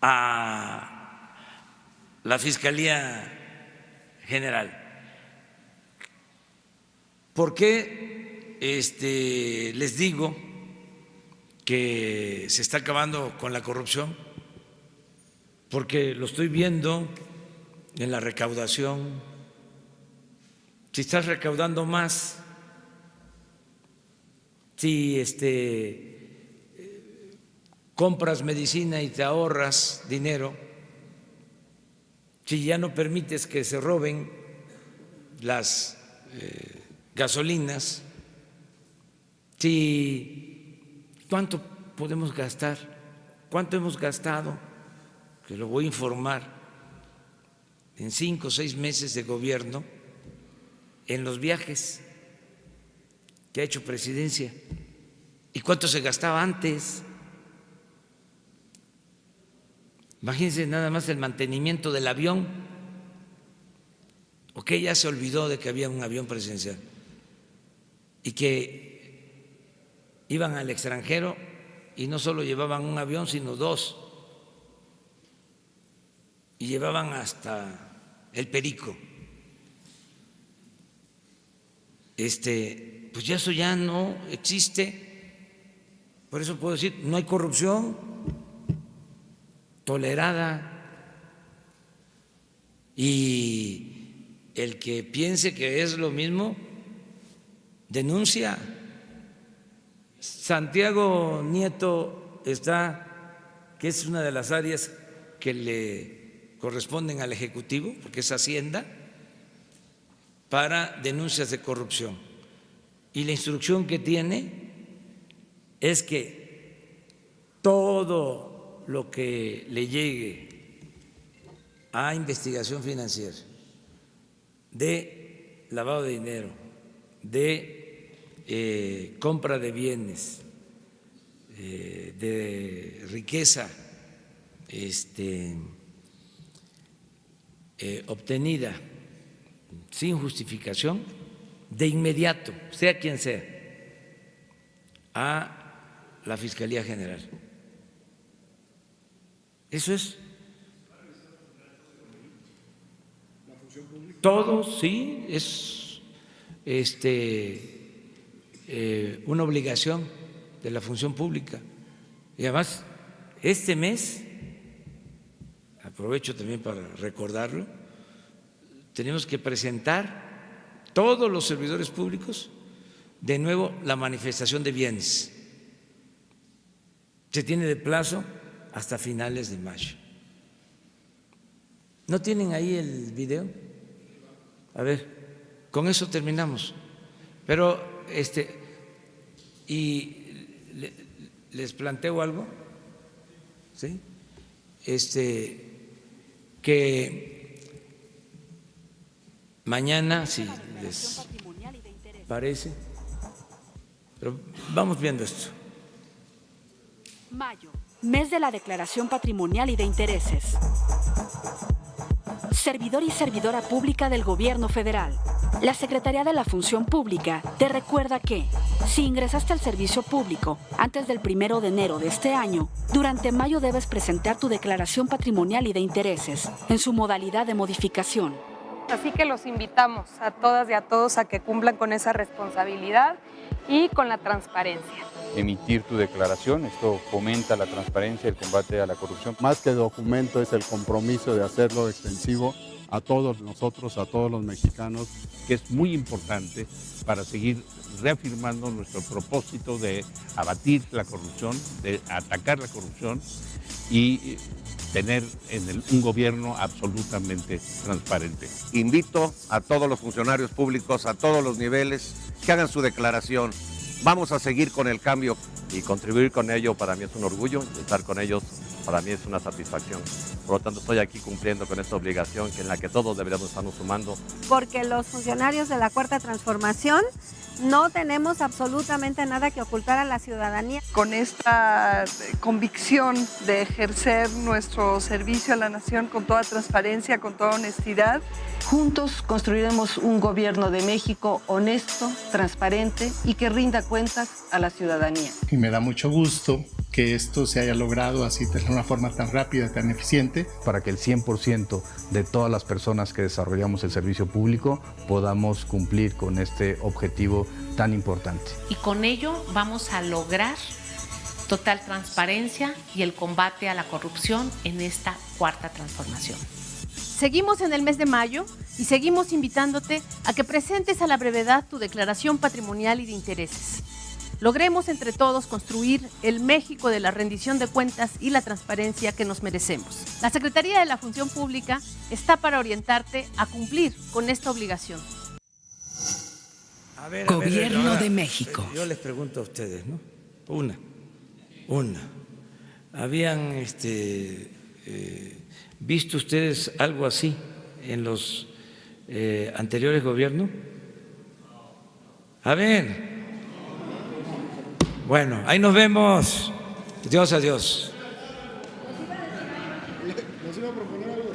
a la Fiscalía General. ¿Por qué les digo que se está acabando con la corrupción? Porque lo estoy viendo en la recaudación. Si estás recaudando más, si compras medicina y te ahorras dinero, si ya no permites que se roben las gasolinas, ¿cuánto podemos gastar? ¿Cuánto hemos gastado? Que lo voy a informar en 5 o 6 meses de gobierno en los viajes que ha hecho Presidencia. ¿Y cuánto se gastaba antes? Imagínense nada más el mantenimiento del avión. ¿O qué ya se olvidó de que había un avión presidencial? Y que iban al extranjero y no solo llevaban un avión, sino 2. Y llevaban hasta el perico. Pues ya eso ya no existe. Por eso puedo decir, no hay corrupción tolerada. Y el que piense que es lo mismo, denuncia. Santiago Nieto está, que es una de las áreas que le corresponden al Ejecutivo, porque es Hacienda, para denuncias de corrupción. Y la instrucción que tiene es que todo lo que le llegue a investigación financiera, de lavado de dinero, de compra de bienes, de riqueza obtenida sin justificación, de inmediato, sea quien sea, a la Fiscalía General. Eso es. Todo, sí, es una obligación de la función pública. Y además, este mes, aprovecho también para recordarlo, tenemos que presentar todos los servidores públicos de nuevo la manifestación de bienes. Se tiene de plazo hasta finales de mayo. ¿No tienen ahí el video? A ver, con eso terminamos. Pero les planteo algo, ¿sí? Que mañana, si les parece, pero vamos viendo esto. Mayo, mes de la declaración patrimonial y de intereses. Servidor y servidora pública del Gobierno Federal. La Secretaría de la Función Pública te recuerda que, si ingresaste al servicio público antes del 1 de enero de este año, durante mayo debes presentar tu declaración patrimonial y de intereses en su modalidad de modificación. Así que los invitamos a todas y a todos a que cumplan con esa responsabilidad y con la transparencia. Emitir tu declaración, esto fomenta la transparencia y el combate a la corrupción. Más que documento es el compromiso de hacerlo extensivo a todos nosotros, a todos los mexicanos, que es muy importante para seguir reafirmando nuestro propósito de abatir la corrupción, de atacar la corrupción y tener un gobierno absolutamente transparente. Invito a todos los funcionarios públicos, a todos los niveles, que hagan su declaración. Vamos a seguir con el cambio y contribuir con ello para mí es un orgullo, estar con ellos para mí es una satisfacción. Por lo tanto, estoy aquí cumpliendo con esta obligación en la que todos deberíamos estarnos sumando. Porque los funcionarios de la Cuarta Transformación no tenemos absolutamente nada que ocultar a la ciudadanía. Con esta convicción de ejercer nuestro servicio a la nación con toda transparencia, con toda honestidad. Juntos construiremos un gobierno de México honesto, transparente y que rinda cuentas a la ciudadanía. Y me da mucho gusto que esto se haya logrado así de una forma tan rápida, tan eficiente. Para que el 100% de todas las personas que desarrollamos el servicio público podamos cumplir con este objetivo tan importante. Y con ello vamos a lograr total transparencia y el combate a la corrupción en esta cuarta transformación. Seguimos en el mes de mayo y seguimos invitándote a que presentes a la brevedad tu declaración patrimonial y de intereses. Logremos entre todos construir el México de la rendición de cuentas y la transparencia que nos merecemos. La Secretaría de la Función Pública está para orientarte a cumplir con esta obligación. Gobierno de México. Yo les pregunto a ustedes, ¿no? Una. ¿Habían visto ustedes algo así en los anteriores gobiernos? A ver. Bueno, ahí nos vemos. Dios, adiós. Nos iba a proponer algo.